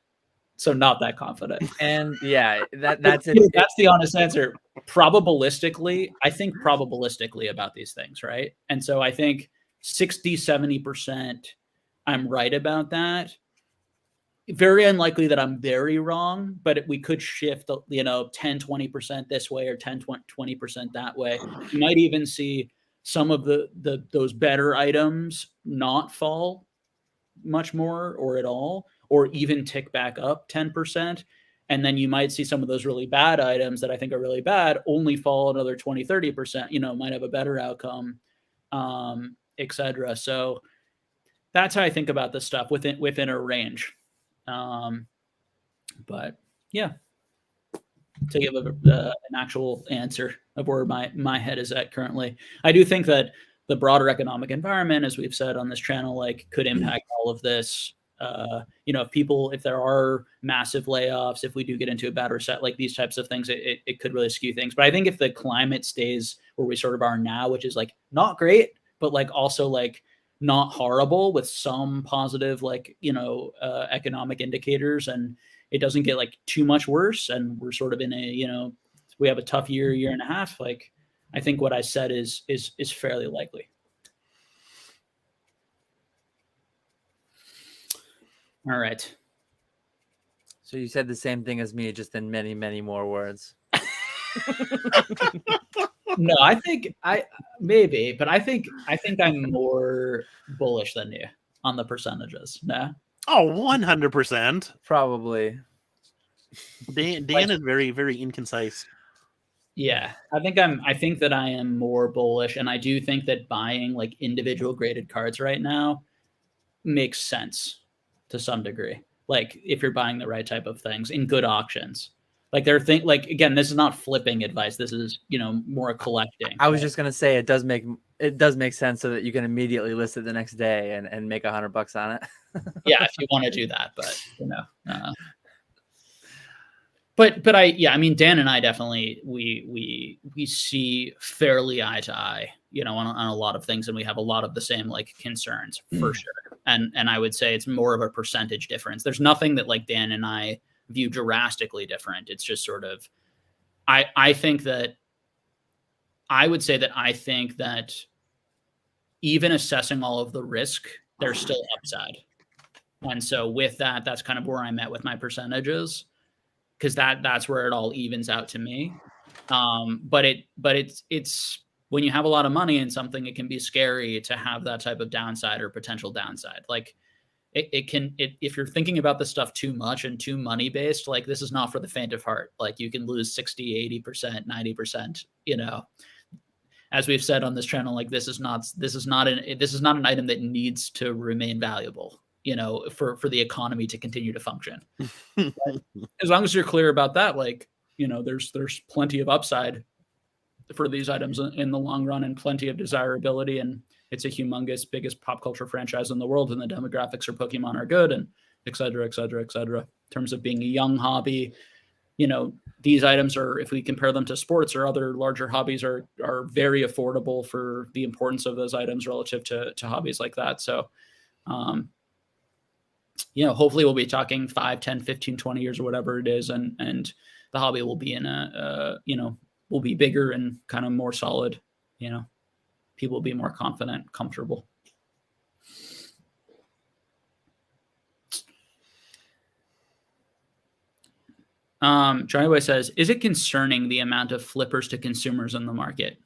So not that confident. And yeah, that's it. That's the honest answer. Probabilistically, I think probabilistically about these things, right? And so I think 60, 70% I'm right about that. Very unlikely that I'm very wrong, but we could shift, 10, 20% this way or 10, 20% that way. You might even see some of those better items not fall much more or at all, or even tick back up 10%. And then you might see some of those really bad items that I think are really bad only fall another 20, 30%, might have a better outcome, etc. So that's how I think about this stuff within a range. But yeah, to give an actual answer of where my head is at currently. I do think that the broader economic environment, as we've said on this channel, like could impact all of this. If there are massive layoffs, if we do get into a bad reset, like these types of things, it could really skew things. But I think if the climate stays where we sort of are now, which is like not great, but like also like not horrible with some positive, economic indicators, and it doesn't get like too much worse, and we're sort of in a, we have a tough year and a half. Like, I think what I said is fairly likely. All right. So you said the same thing as me, just in many, many more words. No, I think maybe, but I think I'm more bullish than you on the percentages. No. Oh, 100%. Probably. Dan is very, very inconcise. Yeah, I think that I am more bullish, and I do think that buying like individual graded cards right now makes sense to some degree. Like if you're buying the right type of things in good auctions. Like again, this is not flipping advice. This is, more collecting. I was just going to say it does make sense so that you can immediately list it the next day and make $100 on it. Yeah, if you want to do that, but but I mean, Dan and I definitely, we see fairly eye to eye, on a lot of things, and we have a lot of the same like concerns for sure. And I would say it's more of a percentage difference. There's nothing that like Dan and I view drastically different. It's just sort of, I think that even assessing all of the risk, there's still upside. And so with that, that's kind of where I'm at with my percentages, because that's where it all evens out to me. But it's when you have a lot of money in something, it can be scary to have that type of downside or potential downside. Like if you're thinking about this stuff too much and too money based, like this is not for the faint of heart. Like you can lose 60, 80%, 90%, as we've said on this channel, like this is not an item that needs to remain valuable, for the economy to continue to function. As long as you're clear about that, like, there's plenty of upside for these items in the long run and plenty of desirability. And it's a humongous, biggest pop culture franchise in the world. And the demographics for Pokemon are good, and et cetera, et cetera, et cetera. In terms of being a young hobby, these items are, if we compare them to sports or other larger hobbies, are very affordable for the importance of those items relative to hobbies like that. So, hopefully we'll be talking 5, 10, 15, 20 years or whatever it is. And the hobby will be will be bigger and kind of more solid, people will be more confident, comfortable. Johnny Boy says, is it concerning the amount of flippers to consumers in the market?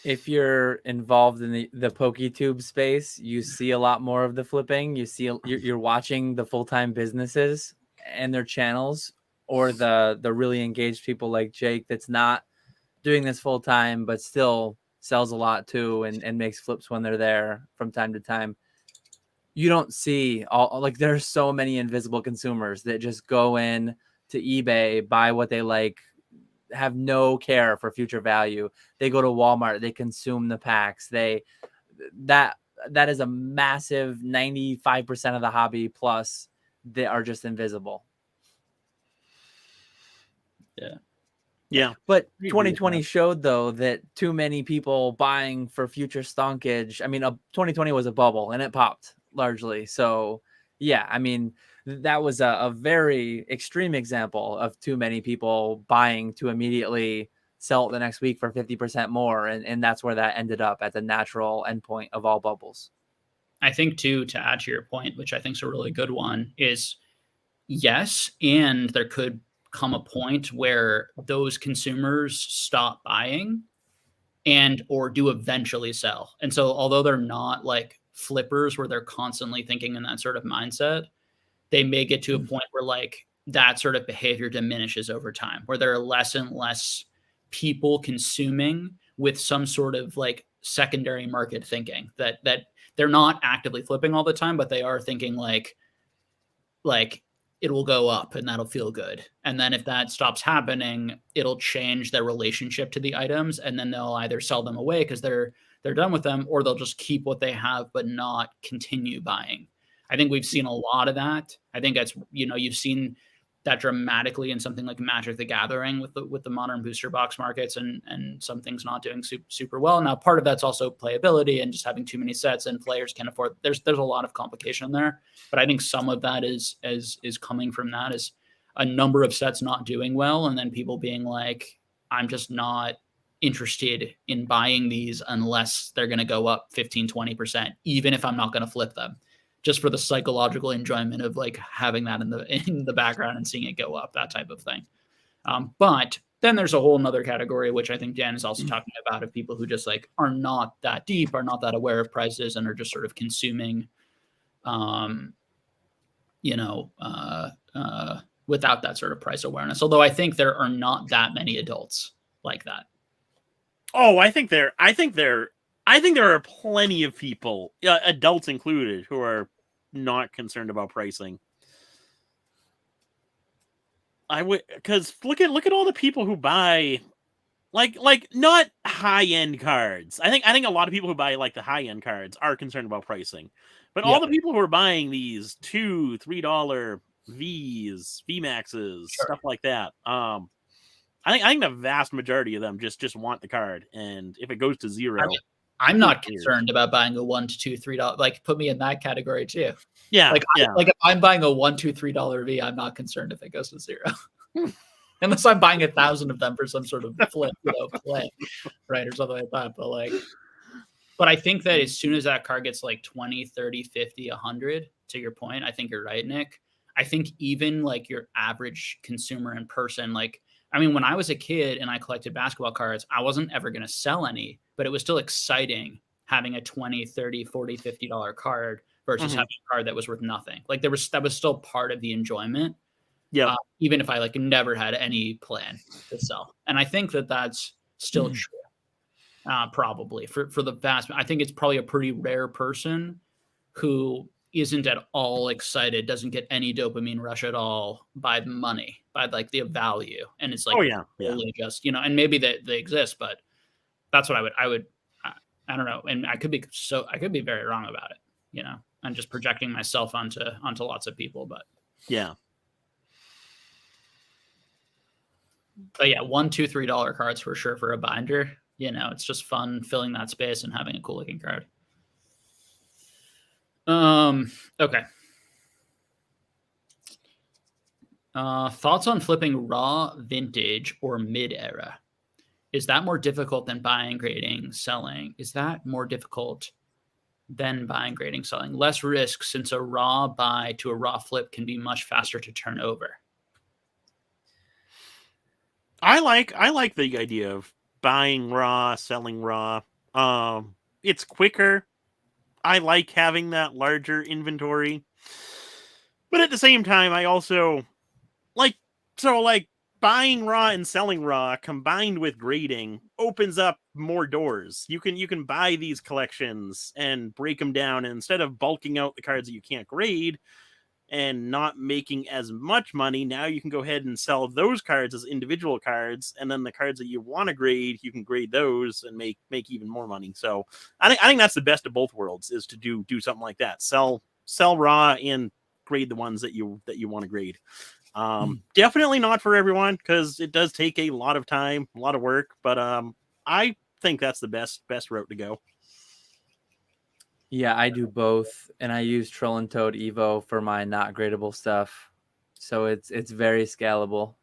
If you're involved in the PokeTube space, you see a lot more of the flipping. You're watching the full-time businesses and their channels, or the really engaged people like Jake that's not doing this full-time but still sells a lot too and makes flips when they're there from time to time. You don't see there's so many invisible consumers that just go in to eBay, buy what they like, have no care for future value. They go to Walmart, they consume the packs. That is a massive 95% of the hobby plus that are just invisible. Yeah. But 2020 showed, though, that too many people buying for future stonkage. I mean, 2020 was a bubble and it popped largely. So, yeah, I mean, that was a very extreme example of too many people buying to immediately sell it the next week for 50% more. And that's where that ended up at the natural endpoint of all bubbles. I think, too, to add to your point, which I think is a really good one, is yes, and there could come a point where those consumers stop buying and or do eventually sell. And so although they're not like flippers where they're constantly thinking in that sort of mindset, they may get to a point where like that sort of behavior diminishes over time, where there are less and less people consuming with some sort of like secondary market thinking, that they're not actively flipping all the time, but they are thinking like it will go up and that'll feel good. And then if that stops happening, it'll change their relationship to the items. And then they'll either sell them away because they're done with them, or they'll just keep what they have, but not continue buying. I think we've seen a lot of that. I think that's, you've seen that dramatically in something like Magic the Gathering with the modern booster box markets and some things not doing super well. Now, part of that's also playability and just having too many sets and players can't afford. There's a lot of complication there, but I think some of that is coming from that, is a number of sets not doing well, and then people being like, I'm just not interested in buying these unless they're going to go up 15-20%, even if I'm not going to flip them, just for the psychological enjoyment of like having that in the background and seeing it go up, that type of thing. But then there's a whole nother category, which I think Dan is also talking about, of people who just like are not that deep, are not that aware of prices, and are just sort of consuming, without that sort of price awareness. Although I think there are not that many adults like that. Oh, I think there are plenty of people, adults included, who are not concerned about pricing. Because look at all the people who buy, like not high end cards. I think a lot of people who buy like the high end cards are concerned about pricing, but all the people who are buying these $2, $3 Vs, VMAXs, stuff like that. I think the vast majority of them just want the card, and if it goes to zero. I'm not concerned about buying a $1 to $2, $3. Like, put me in that category too. Yeah. Like if I'm buying a $1, $2, $3 V, I'm not concerned if it goes to zero. Unless I'm buying 1,000 of them for some sort of flip, play, right, or something like that. But I think that as soon as that card gets like 20, 30, 50, 100, to your point, I think you're right, Nick. I think even like your average consumer in person, like, I mean, when I was a kid and I collected basketball cards, I wasn't ever going to sell any, but it was still exciting having a $20, $30, $40, $50 card versus Mhm. having a card that was worth nothing. Like that was still part of the enjoyment. Yep. Even if I like never had any plan to sell. And I think that that's still true. Probably for the vast, I think it's probably a pretty rare person who isn't at all excited, doesn't get any dopamine rush at all by the money, by like the value. And it's like, Oh, yeah. totally just, and maybe they exist, but that's what I don't know. And I could be very wrong about it, I'm just projecting myself onto lots of people, but Yeah. But yeah, $1, $2, $3 cards for sure for a binder. It's just fun filling that space and having a cool looking card. Okay. Thoughts on flipping raw, vintage, or mid-era? Is that more difficult than buying, grading, selling? Is that more difficult than buying, grading, selling? Less risk since a raw buy to a raw flip can be much faster to turn over. I like the idea of buying raw, selling raw. It's quicker. I like having that larger inventory. But at the same time, I also like buying raw and selling raw combined with grading opens up more doors. You can buy these collections and break them down, and instead of bulking out the cards that you can't grade and not making as much money, now you can go ahead and sell those cards as individual cards, and then the cards that you want to grade, you can grade those and make even more money. So I think that's the best of both worlds, is to do something like that. Sell raw and grade the ones that you want to grade. Definitely not for everyone, because it does take a lot of time, a lot of work, but I think that's the best route to go. Yeah, I do both, and I use Troll and Toad Evo for my not gradable stuff, so it's very scalable.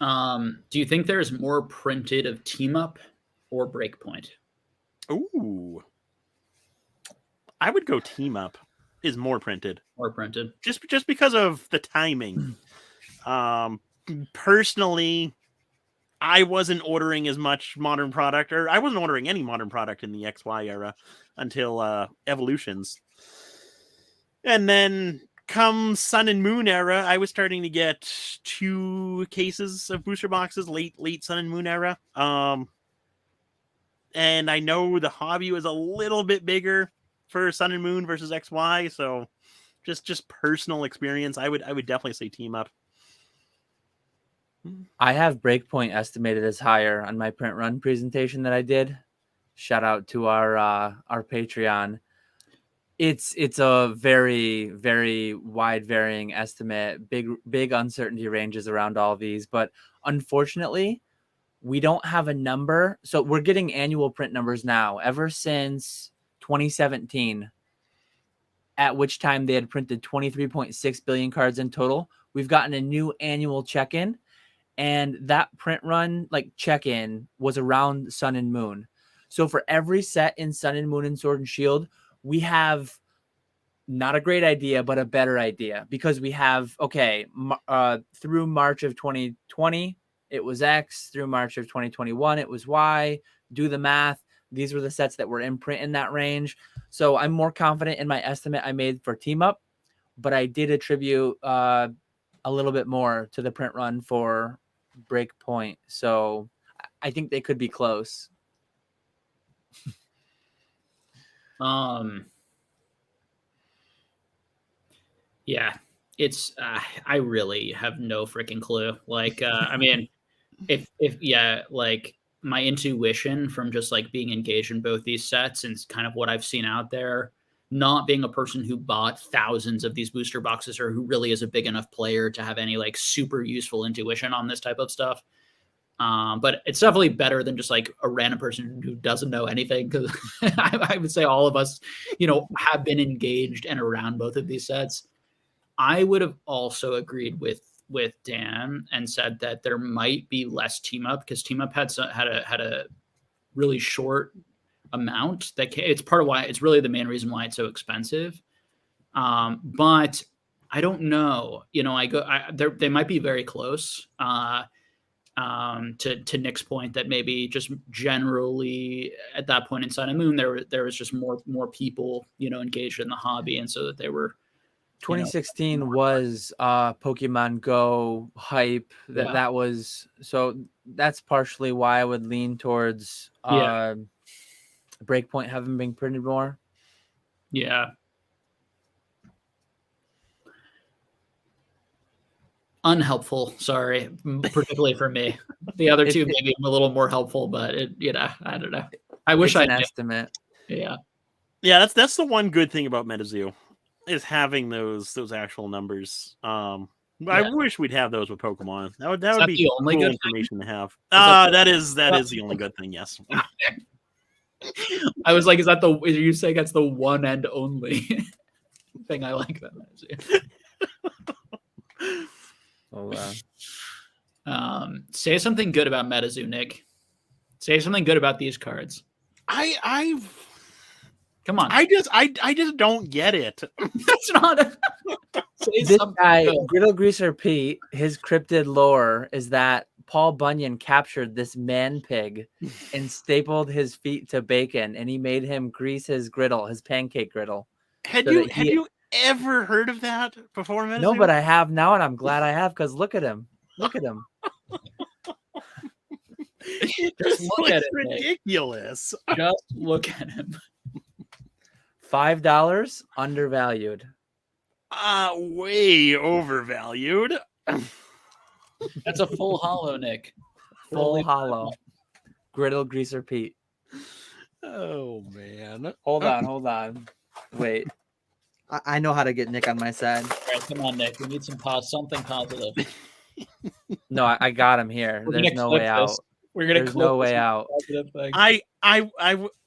Do you think there's more printed of Team Up or Breakpoint? Ooh, I would go Team Up is more printed. More printed, just because of the timing. Personally, I wasn't ordering as much modern product, or I wasn't ordering any modern product in the XY era until Evolutions. And then come Sun and Moon era, I was starting to get 2 cases of booster boxes late Sun and Moon era. And I know the hobby was a little bit bigger for Sun and Moon versus XY, so just personal experience, I would definitely say Team Up. I have Breakpoint estimated as higher on my print run presentation that I did. Shout out to our Patreon. It's a very, very wide varying estimate, big uncertainty ranges around all these, but unfortunately, we don't have a number. So we're getting annual print numbers now ever since 2017, at which time they had printed 23.6 billion cards in total. We've gotten a new annual check-in, and that print run, like check-in, was around Sun and Moon. So for every set in Sun and Moon and Sword and Shield, we have not a great idea, but a better idea, because we have, through March of 2020, it was X. Through March of 2021, it was Y. Do the math. These were the sets that were in print in that range. So I'm more confident in my estimate I made for Team Up, but I did attribute a little bit more to the print run for Breakpoint. So I think they could be close. Yeah, it's I really have no freaking clue. Like, I mean, if like my intuition from just like being engaged in both these sets and kind of what I've seen out there, not being a person who bought thousands of these booster boxes or who really is a big enough player to have any like super useful intuition on this type of stuff. But it's definitely better than just like a random person who doesn't know anything, because I would say all of us, have been engaged and around both of these sets. I would have also agreed with Dan and said that there might be less Team Up, because Team Up had a really short amount it's part of why it's really the main reason why it's so expensive. But I don't know, they might be very close. To Nick's point that maybe just generally at that point in Sun and Moon there was just more people engaged in the hobby, and so that they were 2016 was Pokemon Go hype. That was, so that's partially why I would lean towards Breakpoint having been printed more. Yeah. Unhelpful, sorry, particularly for me. The other two maybe a little more helpful, but I don't know. I wish I an knew. estimate. Yeah. That's the one good thing about Metazoo, is having those actual numbers. I wish we'd have those with Pokemon. That would be the only cool good information to have. that That is the only good thing. Yes. I was like, are you saying that's the one and only thing I like about Metazoo? Say something good about Metazoo, Nick. Say something good about these cards. Come on. I just don't get it. That's not. This guy, Griddle Greaser Pete, his cryptid lore is that Paul Bunyan captured this man pig and stapled his feet to bacon, and he made him grease his griddle, his pancake griddle. Had you ever heard of that before, Metazoo? No, but I have now, and I'm glad I have, because look at him. Look at him. Just look at it. Ridiculous. Just look at him. $5 undervalued. Way overvalued. That's a full hollow, Nick. Full hollow. Griddle Greaser Pete. Oh man. Hold on. Wait. I know how to get Nick on my side. All right, come on, Nick. We need something positive. No, I got him here. There's no way out. There's no way out.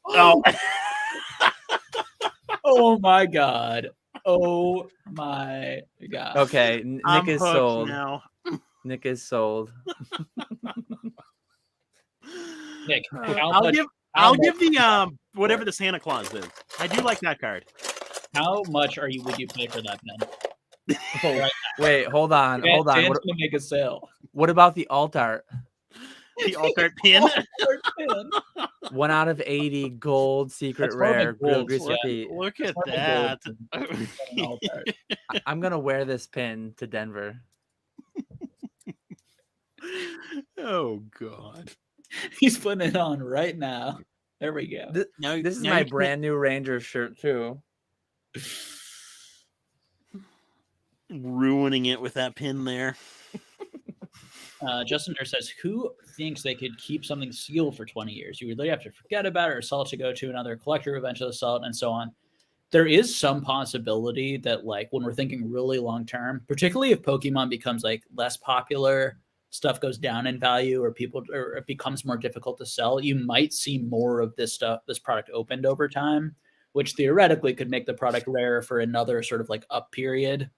Oh. Oh my god. Oh my god. Okay, Nick is sold. Now. Nick is sold. Nick, I'll give the whatever the Santa Claus is. I do like that card. How much would you pay for that pen? Right. Wait, hold on. Dan's gonna make a sale. What about the alt art? The alt art pin. 1 out of 80 gold secret rare. Look at that. I'm gonna wear this pin to Denver. Oh god. He's putting it on right now. There we go. This is my brand new Rangers shirt too. Ruining it with that pin there. Justin Durr says, who thinks they could keep something sealed for 20 years? You would have to forget about it or sell it to go to another collector, eventually sell it, and so on. There is some possibility that, like, when we're thinking really long term, particularly if Pokemon becomes like less popular, stuff goes down in value, or it becomes more difficult to sell, you might see more of this product opened over time, which theoretically could make the product rare for another sort of like up period.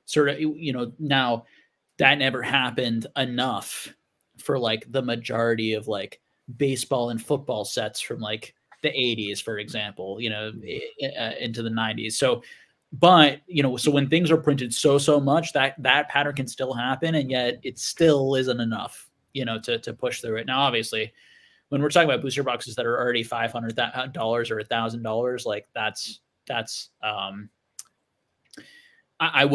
Sort of, now that never happened enough for like the majority of like baseball and football sets from like the 80s, for example, into the 90s. So, but, so when things are printed so much, that pattern can still happen. And yet it still isn't enough, to push through it. Now, obviously, when we're talking about booster boxes that are already $500 or $1,000, like that's I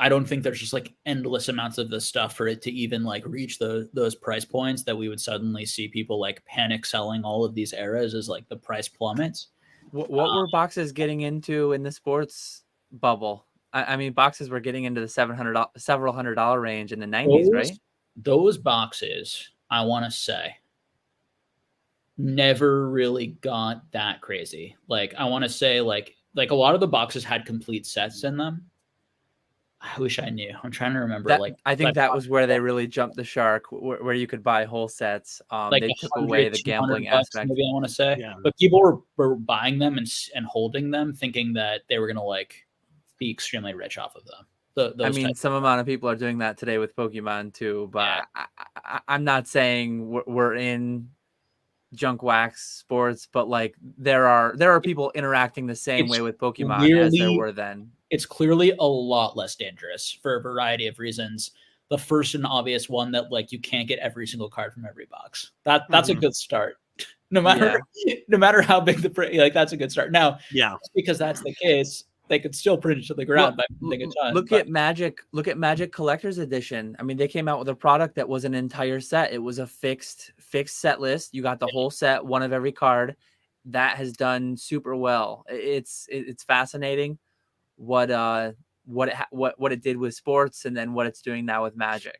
don't think there's just like endless amounts of this stuff for it to even like reach those price points that we would suddenly see people like panic selling all of these eras as like the price plummets. What were boxes getting into in the sports bubble? I mean, boxes were getting into the several $100 range in the 90s, right? Those boxes, I want to say, never really got that crazy. Like, I want to say like a lot of the boxes had complete sets in them. I wish I knew. I'm trying to remember. I think that was where they really jumped the shark, where you could buy whole sets. They took away the gambling aspect. Maybe I want to say, but people were buying them and holding them, thinking that they were going to like be extremely rich off of them. Some amount of people are doing that today with Pokemon too. But I'm not saying we're in junk wax sports, but like there are people interacting the same way with Pokemon as there were then. It's clearly a lot less dangerous for a variety of reasons. the first and obvious one that like you can't get every single card from every box. That's a good start. No matter how big the print, like that's a good start. Now, just because that's the case, they could still print it to the ground by printing a ton. Look at Magic Collector's Edition. I mean, they came out with a product that was an entire set. It was a fixed set list. You got the whole set, one of every card. That has done super well. It's fascinating what it did with sports, and then what it's doing now with Magic.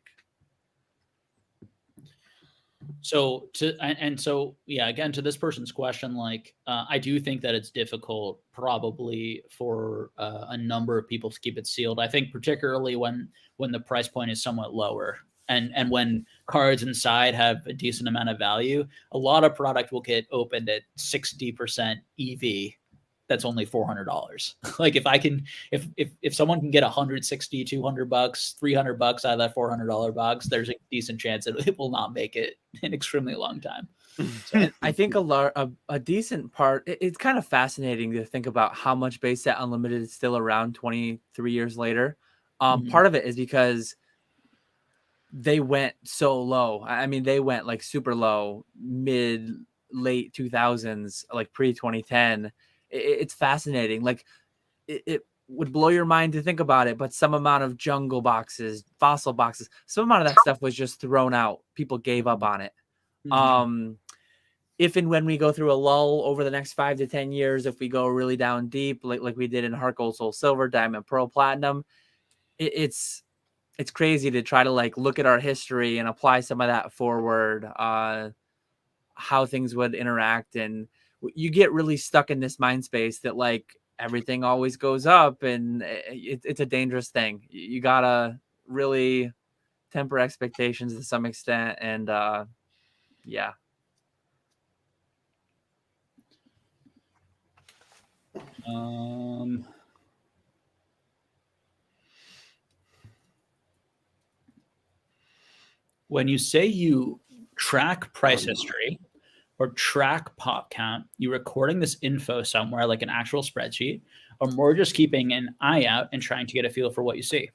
So again, to this person's question, like I do think that it's difficult probably for a number of people to keep it sealed. I think particularly when the price point is somewhat lower and when cards inside have a decent amount of value, a lot of product will get opened at 60% EV. That's only $400. Like if someone can get $160, $200, $300 out of that $400 box, there's a decent chance that it will not make it an extremely long time. So, I think a decent part. It's kind of fascinating to think about how much base set unlimited is still around 23 years later. Part of it is because they went so low. I mean, they went like super low, late 2000s, like pre 2010. It's fascinating. Like it would blow your mind to think about it, but some amount of jungle boxes, fossil boxes, some amount of that stuff was just thrown out. People gave up on it. If and when we go through a lull over the next 5 to 10 years, if we go really down deep, like we did in Heart Gold, Soul Silver, Diamond, Pearl, Platinum, it's crazy to try to like look at our history and apply some of that forward, how things would interact. And you get really stuck in this mind space that like everything always goes up, and it's a dangerous thing. You gotta really temper expectations to some extent. And yeah. When you say you track price history or track pop count, you recording this info somewhere like an actual spreadsheet, or more just keeping an eye out and trying to get a feel for what you see?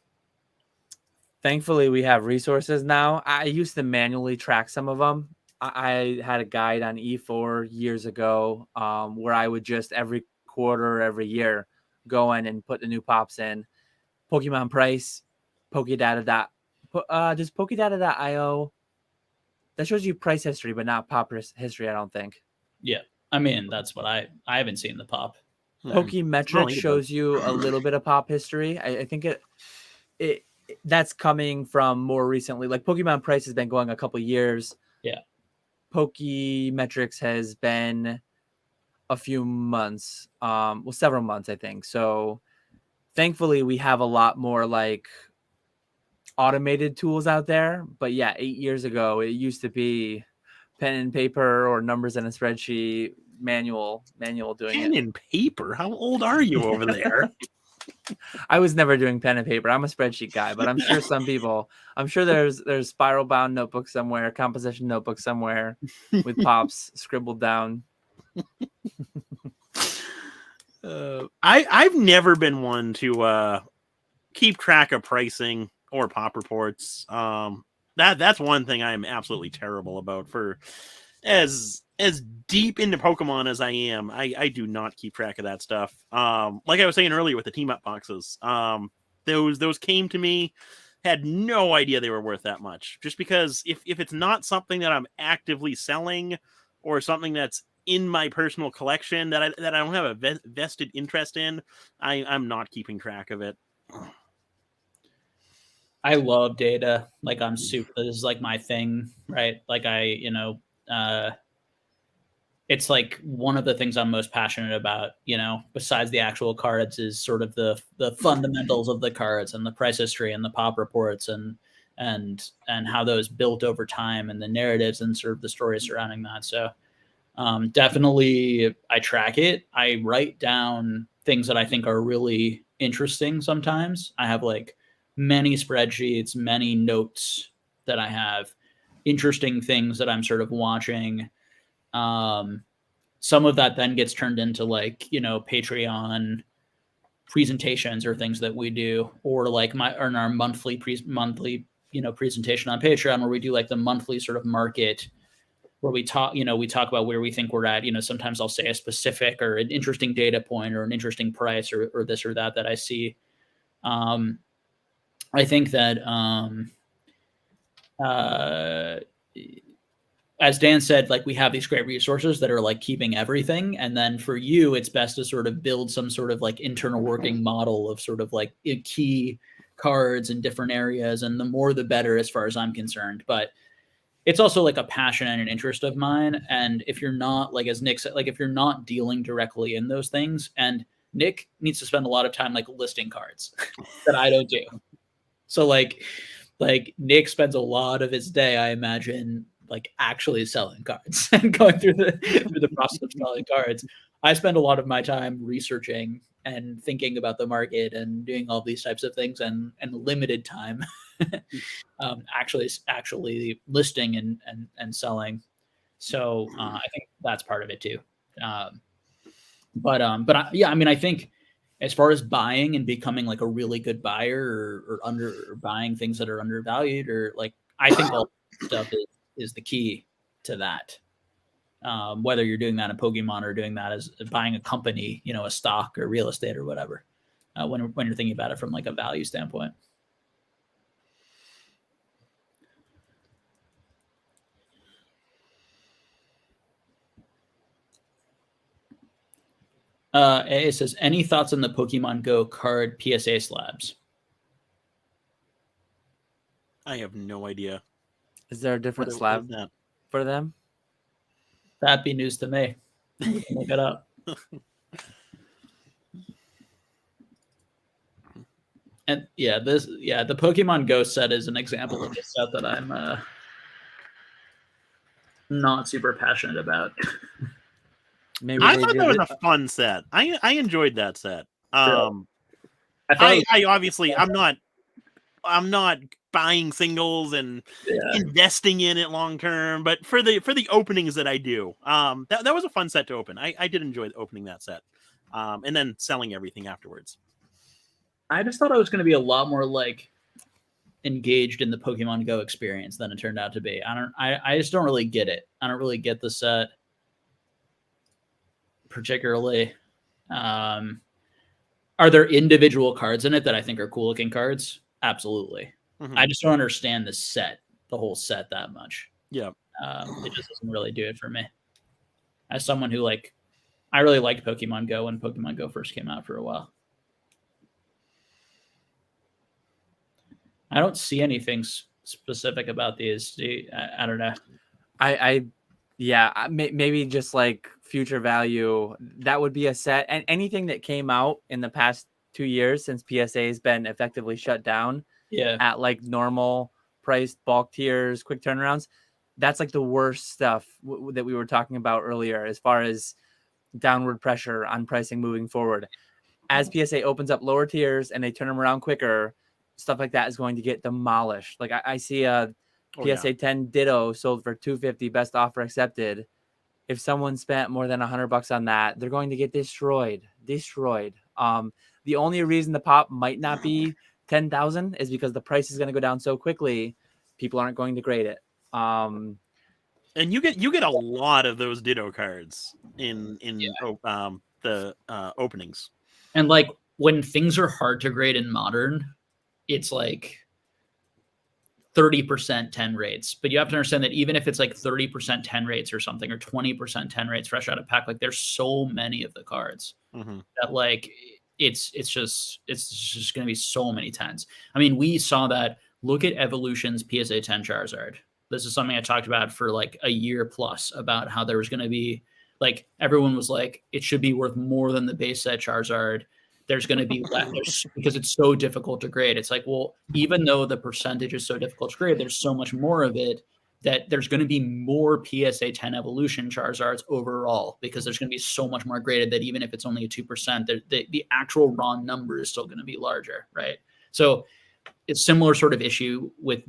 Thankfully, we have resources now. I used to manually track some of them. I had a guide on E4 years ago where I would just every quarter, every year, go in and put the new pops in. Pokemon price, Pokedata. Just Pokedata.io. That shows you price history, but not pop history, I don't think. Yeah. I mean, that's what I haven't seen the pop. Pokemetrics shows you a little bit of pop history. I think it that's coming from more recently. Like Pokemon price has been going a couple years. Yeah. Pokemetrics has been a few months, several months, I think. So thankfully we have a lot more like automated tools out there. But yeah, 8 years ago, it used to be pen and paper or numbers in a spreadsheet, manual doing pen it. and paper? How old are you over there? I was never doing pen and paper. I'm a spreadsheet guy, but I'm sure there's spiral bound notebook somewhere, composition notebook somewhere with pops scribbled down. I've never been one to keep track of pricing or pop reports. That's one thing I am absolutely terrible about. For as deep into Pokemon as I am, I do not keep track of that stuff. Like I was saying earlier with the team up boxes, those came to me, had no idea they were worth that much. Just because if it's not something that I'm actively selling or something that's in my personal collection that I don't have a vested interest in, I'm not keeping track of it. I love data. Like this is like my thing, right? Like it's like one of the things I'm most passionate about, besides the actual cards, is sort of the fundamentals of the cards and the price history and the pop reports and how those built over time and the narratives and sort of the stories surrounding that. So definitely I track it. I write down things that I think are really interesting. Sometimes I have like many spreadsheets, many notes that I have, interesting things that I'm sort of watching. Some of that then gets turned into like, Patreon presentations or things that we do, or like our monthly, presentation on Patreon where we do like the monthly sort of market where we talk about where we think we're at. Sometimes I'll say a specific or an interesting data point or an interesting price or this or that I see. I think that as Dan said, like we have these great resources that are like keeping everything. And then for you, it's best to sort of build some sort of like internal working model of sort of like key cards in different areas. And the more, the better, as far as I'm concerned. But it's also like a passion and an interest of mine. And if you're not, like, as Nick said, like if you're not dealing directly in those things, and Nick needs to spend a lot of time like listing cards that I don't do. So like Nick spends a lot of his day, I imagine, like actually selling cards and going through the process of selling cards. I spend a lot of my time researching and thinking about the market and doing all these types of things, and limited time actually listing and selling. So I think that's part of it too. But I think as far as buying and becoming like a really good buyer or buying things that are undervalued, or like, I think all stuff is the key to that. Whether you're doing that in Pokemon or doing that as buying a company, a stock or real estate or whatever, when you're thinking about it from like a value standpoint. It says, any thoughts on the Pokemon Go card PSA slabs? I have no idea. Is there a different slab for them? That'd be news to me. Look it up. And the Pokemon Go set is an example of a set that I'm not super passionate about. Maybe I thought that was a fun set. I enjoyed that set. I obviously I'm not buying singles and investing in it long term, but for the openings that I do, that was a fun set to open. I did enjoy opening that set, and then selling everything afterwards. I just thought I was going to be a lot more like engaged in the Pokemon Go experience than it turned out to be. I just don't really get it. I don't really get the set particularly. Are there individual cards in it that I think are cool looking cards? Absolutely. Mm-hmm. I just don't understand the whole set that much. Yeah. It just doesn't really do it for me. As someone who I really liked Pokemon Go when Pokemon Go first came out for a while. I don't see anything specific about these. I don't know. Maybe just like future value. That would be a set, and anything that came out in the past 2 years since PSA has been effectively shut down. Yeah. At like normal priced bulk tiers, quick turnarounds. That's like the worst stuff that we were talking about earlier, as far as downward pressure on pricing moving forward. As PSA opens up lower tiers and they turn them around quicker, stuff like that is going to get demolished. Like I see a PSA 10 Ditto sold for $250, best offer accepted. If someone spent more than $100 on that, they're going to get destroyed. The only reason the pop might not be 10,000 is because the price is going to go down so quickly, people aren't going to grade it. And you get a lot of those Ditto cards in the openings. And like when things are hard to grade in Modern, it's like 30% 10 rates. But you have to understand that even if it's like 30% 10 rates or something, or 20% 10 rates fresh out of pack, like there's so many of the cards that like it's just going to be so many 10s. I mean, we saw that. Look at Evolution's PSA 10 Charizard. This is something I talked about for like a year plus, about how there was going to be like, everyone was like, it should be worth more than the base set Charizard. There's going to be less because it's so difficult to grade. It's like, well, even though the percentage is so difficult to grade, there's so much more of it that there's going to be more PSA 10 Evolution Charizards overall, because there's going to be so much more graded that even if it's only a 2%, the actual raw number is still going to be larger, right? So it's similar sort of issue with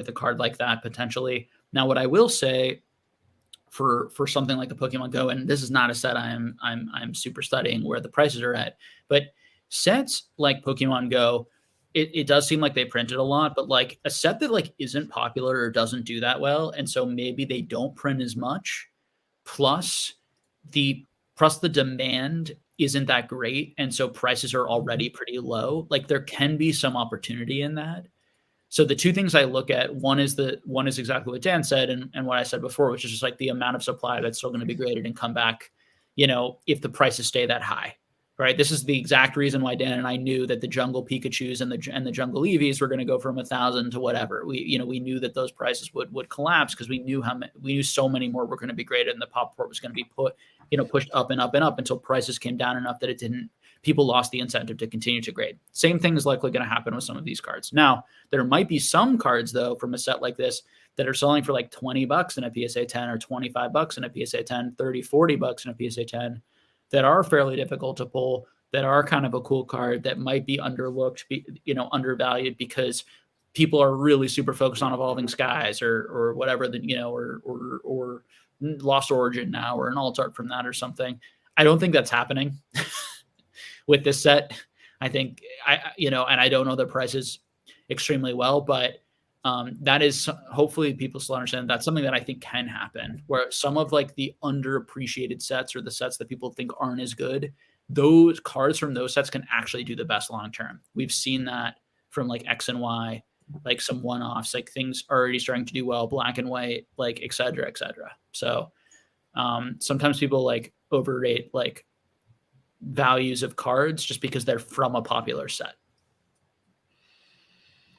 a card like that potentially. Now, what I will say for something like the Pokemon Go, and this is not a set I'm super studying where the prices are at, but sets like Pokemon Go, it does seem like they printed a lot, but like a set that like isn't popular or doesn't do that well, and so maybe they don't print as much. Plus the demand isn't that great, and so prices are already pretty low. Like there can be some opportunity in that. So the two things I look at, one is exactly what Dan said and what I said before, which is just like the amount of supply that's still going to be graded and come back, if the prices stay that high, right? This is the exact reason why Dan and I knew that the Jungle Pikachus and the Jungle Eevees were going to go from 1,000 to whatever. We knew that those prices would collapse because we knew so many more were going to be graded, and the pop port was going to be pushed up and up and up until prices came down enough that people lost the incentive to continue to grade. Same thing is likely going to happen with some of these cards. Now, there might be some cards, though, from a set like this that are selling for like $20 in a PSA 10 or $25 in a PSA 10, $30, $40 in a PSA 10 that are fairly difficult to pull, that are kind of a cool card that might be underlooked, undervalued because people are really super focused on Evolving Skies or whatever, or Lost Origin now or an alt art from that or something. I don't think that's happening. With this set, I think and I don't know the prices extremely well, but that is hopefully people still understand that's something that I think can happen. Where some of like the underappreciated sets or the sets that people think aren't as good, those cards from those sets can actually do the best long term. We've seen that from like X and Y, like some one-offs, like things already starting to do well, Black and White, like et cetera, et cetera. So sometimes people like overrate like values of cards just because they're from a popular set.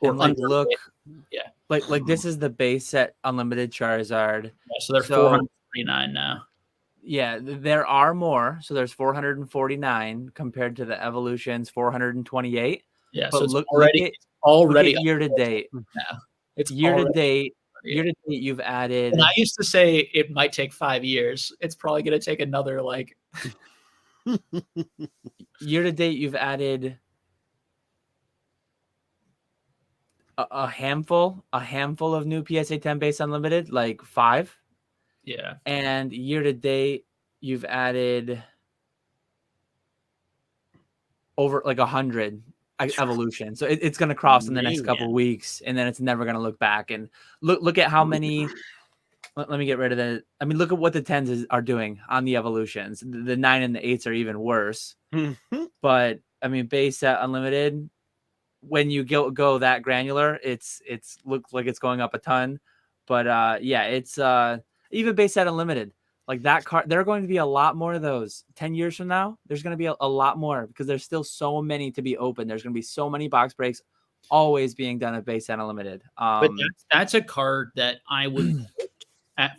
Or like look, like this is the base set unlimited Charizard. Yeah, so they're 449 now. Yeah, there are more. So there's 449 compared to the Evolutions 428. Yeah, but so it's look already at year to date. Yeah, it's year to date. Year to date, you've added. And I used to say it might take 5 years. It's probably going to take another like. Year to date, you've added a handful of new PSA 10 base unlimited, like 5. Yeah. And year to date, you've added over like 100 evolution. So it's going to cross in the next couple of weeks, and then it's never going to look back. And look at how many. Let me get rid of that. I mean, look at what the 10s are doing on the evolutions. The 9 and the 8s are even worse. But I mean, base set unlimited, when you go that granular, it's looks like it's going up a ton. But yeah, it's even base set unlimited. Like that card, there are going to be a lot more of those 10 years from now. There's going to be a lot more because there's still so many to be open. There's going to be so many box breaks always being done at base set unlimited. But that's a card that I would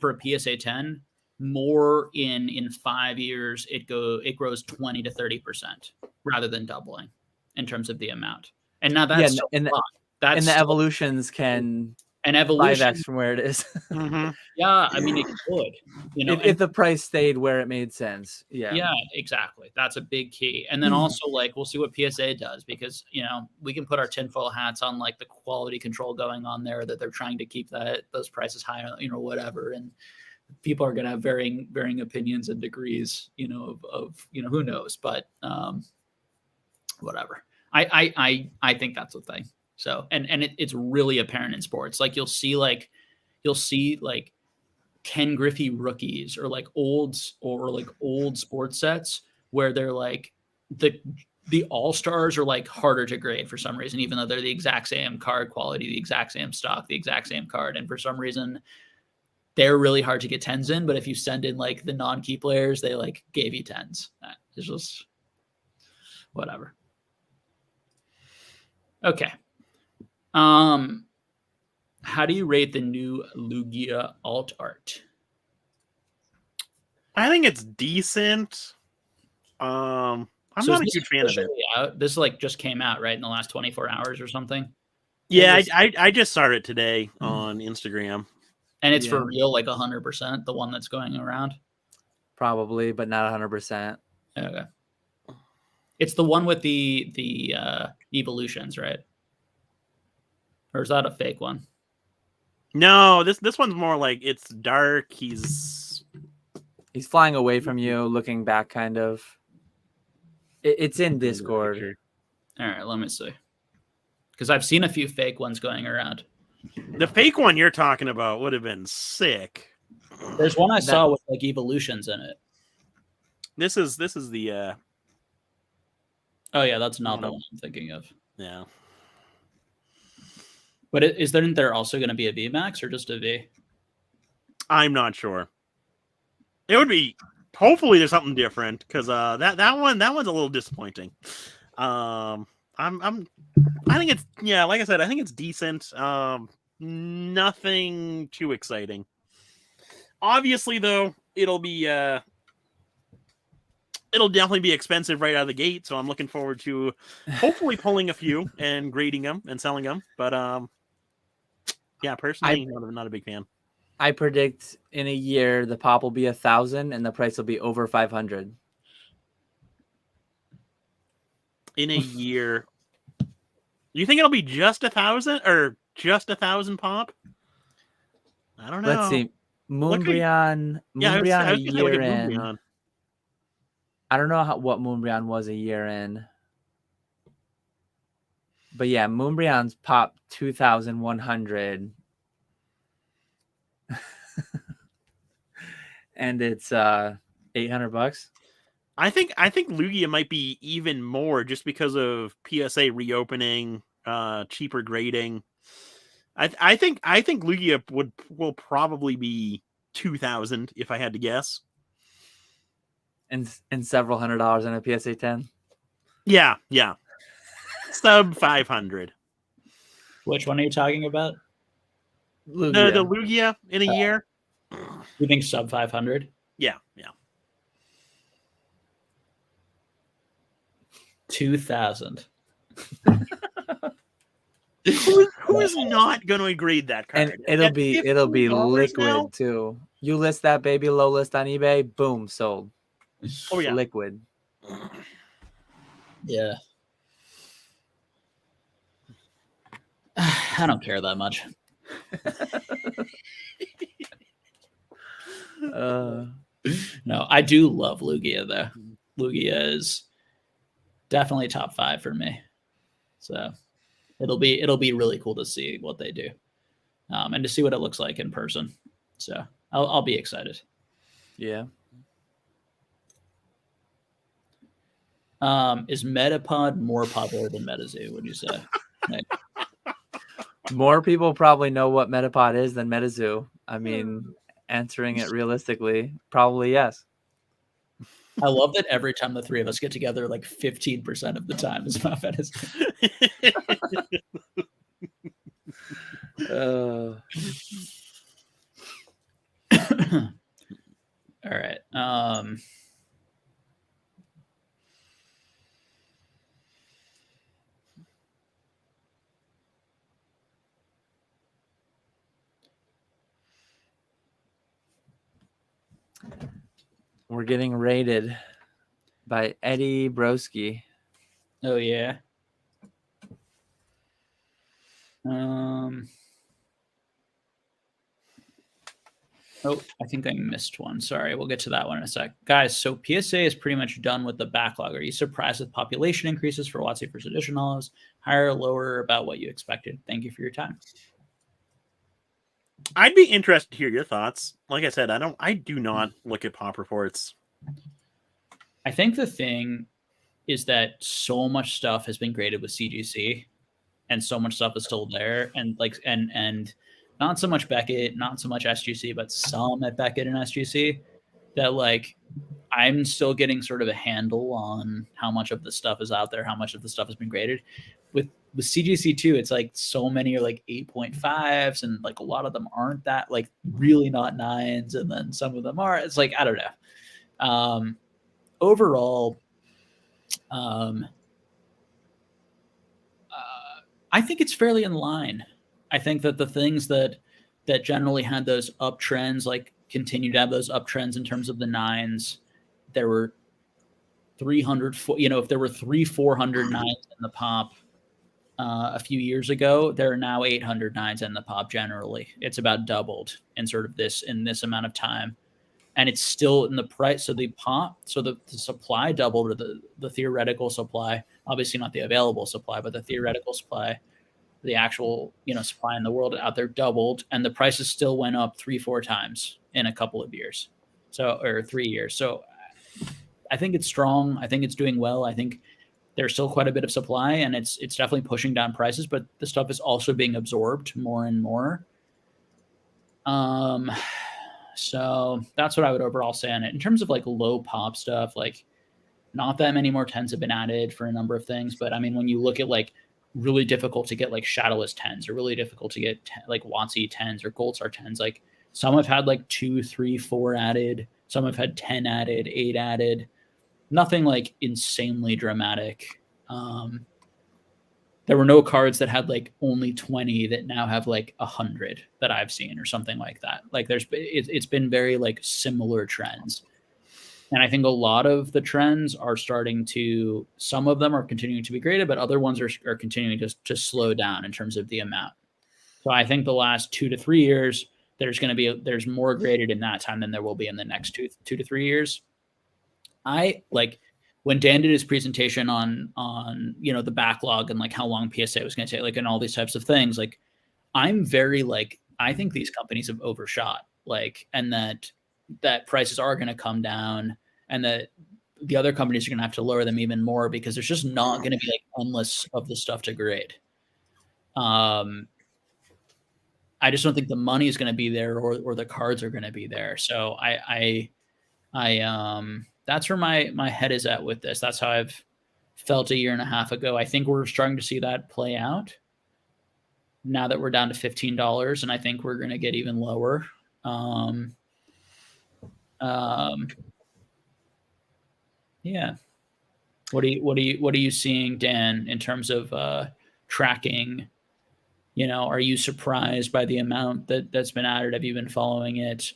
for a PSA 10 more in 5 years. It grows 20 to 30% rather than doubling in terms of the amount. And now that's and the evolutions can an evolution 5x from where it is. Yeah, I mean it could, if the price stayed where it made sense. Yeah, exactly. That's a big key. And then also like we'll see what PSA does because we can put our tinfoil hats on like the quality control going on there that they're trying to keep those prices high, whatever. And people are going to have varying opinions and degrees, of who knows, but whatever. I think that's the thing. So, and it's really apparent in sports. Like you'll see Ken Griffey rookies or like old sports sets where they're like the all-stars are like harder to grade for some reason, even though they're the exact same card quality, the exact same stock, the exact same card. And for some reason they're really hard to get 10s in. But if you send in like the non-key players, they like gave you 10s. It's just whatever. Okay. How do you rate the new Lugia alt art? I think it's decent. I'm not a huge fan of it. This like just came out right in the last 24 hours or something. Yeah, I just saw it today on Instagram. And it's for real, like 100%, the one that's going around? Probably, but not 100%. Okay. It's the one with the evolutions, right? Or is that a fake one? No, this one's more like it's dark. He's flying away from you, looking back, kind of. It's in Discord. All right, let me see. Because I've seen a few fake ones going around. The fake one you're talking about would have been sick. There's one I saw with like evolutions in it. This is the Oh yeah, that's not the one I'm thinking of. yeah. But isn't there also going to be a VMAX or just a V? I'm not sure. It would be. Hopefully, there's something different because that one's a little disappointing. I think it's like I said, I think it's decent. Nothing too exciting. Obviously, though, it'll definitely be expensive right out of the gate. So I'm looking forward to hopefully pulling a few and grading them and selling them. But yeah, personally, not a big fan. I predict in a year the pop will be 1,000 and the price will be over 500. In a year, you think it'll be just 1,000 or just 1,000 pop? I don't know. Let's see. Moonbryon a year in. I don't know what Moonbryon was a year in. But yeah, Moonbryon's pop 2,100. And it's $800. I think Lugia might be even more just because of PSA reopening, cheaper grading. I think Lugia will probably be 2,000 if I had to guess. And several $100s in a PSA 10. Yeah. Sub 500. Which one are you talking about? Lugia. The Lugia in a year. You think sub 500? Yeah. 2,000. Who is not going to grade that card? And it'll be liquid now? Too. You list that baby low list on eBay, boom, sold. Oh yeah, liquid. Yeah. I don't care that much. No, I do love Lugia though. Lugia is definitely top 5 for me. So it'll be really cool to see what they do, and to see what it looks like in person. So I'll be excited. Yeah. Is Metapod more popular than Metazoo? Would you say? Like, more people probably know what Metapod is than Metazoo. I mean, answering it realistically, probably yes. I love that every time the three of us get together, like 15% of the time is about Metazoo. All right. We're getting rated by Eddie Broski. Oh yeah. Oh, I think I missed one. Sorry, we'll get to that one in a sec. Guys, so PSA is pretty much done with the backlog. Are you surprised with population increases for WotC First Edition Hollows? Higher or lower about what you expected? Thank you for your time. I'd be interested to hear your thoughts. Like I said, I do not look at pop reports. I think the thing is that so much stuff has been graded with CGC and so much stuff is still there. And and not so much Beckett, not so much SGC, but some at Beckett and SGC that like I'm still getting sort of a handle on how much of the stuff is out there, how much of the stuff has been graded. With CGC too, it's like so many are like 8.5s and like a lot of them aren't that like really not 9s, and then some of them are. It's like I don't know. Overall, I think it's fairly in line. I think that the things that generally had those uptrends, like continue to have those uptrends in terms of the 9s, there were 300, if there were 400 9s in the pop a few years ago, there are now 800 9s in the pop generally. It's about doubled in sort of this amount of time. And it's still in the price. So the supply doubled, or the theoretical supply, obviously not the available supply, but the theoretical supply the actual, supply in the world out there doubled, and the prices still went up 3-4 times in a couple of years. Or 3 years. So I think it's strong. I think it's doing well. I think there's still quite a bit of supply, and it's definitely pushing down prices, but the stuff is also being absorbed more and more. So that's what I would overall say on it. In terms of like low pop stuff, like not that many more 10s have been added for a number of things. But I mean, when you look at like really difficult to get like Shadowless 10s, or really difficult to get like WotC 10s or Gold Star 10s, like some have had like 2, 3, 4 added. Some have had 10 added, 8 added. Nothing like insanely dramatic. There were no cards that had like only 20 that now have like 100 that I've seen, or something like that. Like it's been very like similar trends. And I think a lot of the trends are starting to, some of them are continuing to be graded, but other ones are continuing to slow down in terms of the amount. So I think the last 2 to 3 years, there's more graded in that time than there will be in the next 2 to 3 years. I like when Dan did his presentation on the backlog and like how long PSA was going to take, like, and all these types of things, like I'm very like, I think these companies have overshot, like, and that prices are going to come down, and that the other companies are going to have to lower them even more, because there's just not going to be like endless of the stuff to grade. I just don't think the money is going to be there, or the cards are going to be there. So I that's where my head is at with this. That's how I've felt a year and a half ago. I think we're starting to see that play out now that we're down to $15, and I think we're going to get even lower. Yeah. What are you seeing, Dan, in terms of tracking? Are you surprised by the amount that's been added? Have you been following it?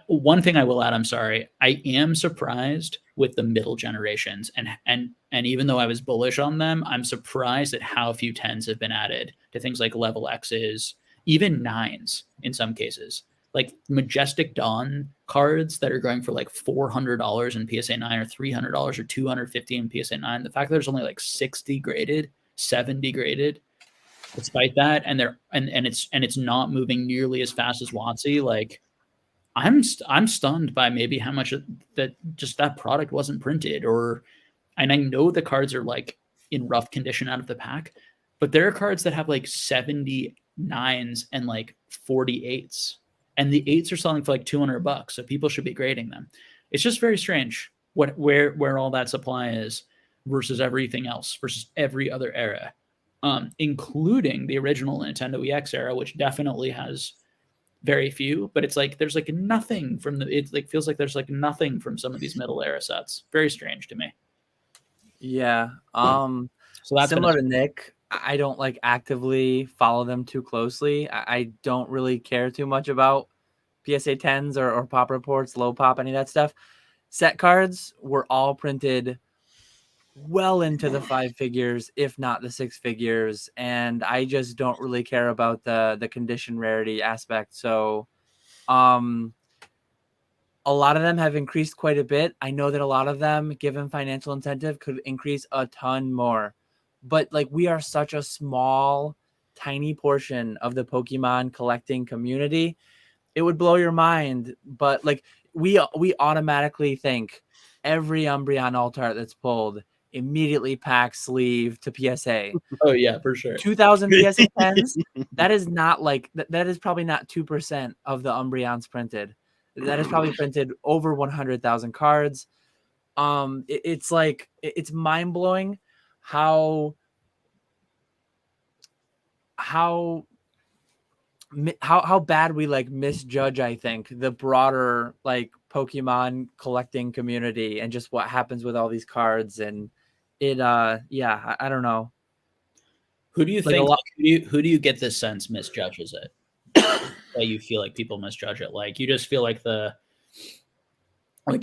One thing I will add, I'm sorry, I am surprised with the middle generations, and even though I was bullish on them, I'm surprised at how few 10s have been added to things like level X's, even 9s in some cases. Like Majestic Dawn cards that are going for like $400 in PSA 9, or $300 or $250 in PSA 9. The fact that there's only like 60 graded, 70 graded, despite that, and it's not moving nearly as fast as WotC. Like I'm stunned by maybe how much that product wasn't printed, and I know the cards are like in rough condition out of the pack, but there are cards that have like 79s and like 48s, and the 8s are selling for like $200, so people should be grading them. It's just very strange where all that supply is versus everything else, versus every other era. Including the original Nintendo EX era, which definitely has very few, but it's like there's like nothing from it like feels like there's like nothing from some of these middle era sets. Very strange to me. Yeah. So that's similar to Nick. I don't like actively follow them too closely. I don't really care too much about PSA 10s or pop reports, low pop, any of that stuff. Set cards were all printed well into the 5 figures, if not the 6 figures, and I just don't really care about the condition rarity aspect. So a lot of them have increased quite a bit. I know that a lot of them, given financial incentive, could increase a ton more, but like we are such a small, tiny portion of the Pokemon collecting community. It would blow your mind, but like we automatically think every Umbreon alt art that's pulled immediately packs sleeve to PSA. Oh yeah, for sure. 2,000 PSA 10s. That is not like that is probably not 2% of the Umbreons printed. That is probably printed over 100,000 cards. It's like it's mind blowing how bad we like misjudge, I think, the broader like Pokemon collecting community and just what happens with all these cards. And it yeah, I don't know. Who do you think who do you get this sense misjudges it? That you feel like people misjudge it? Like you just feel like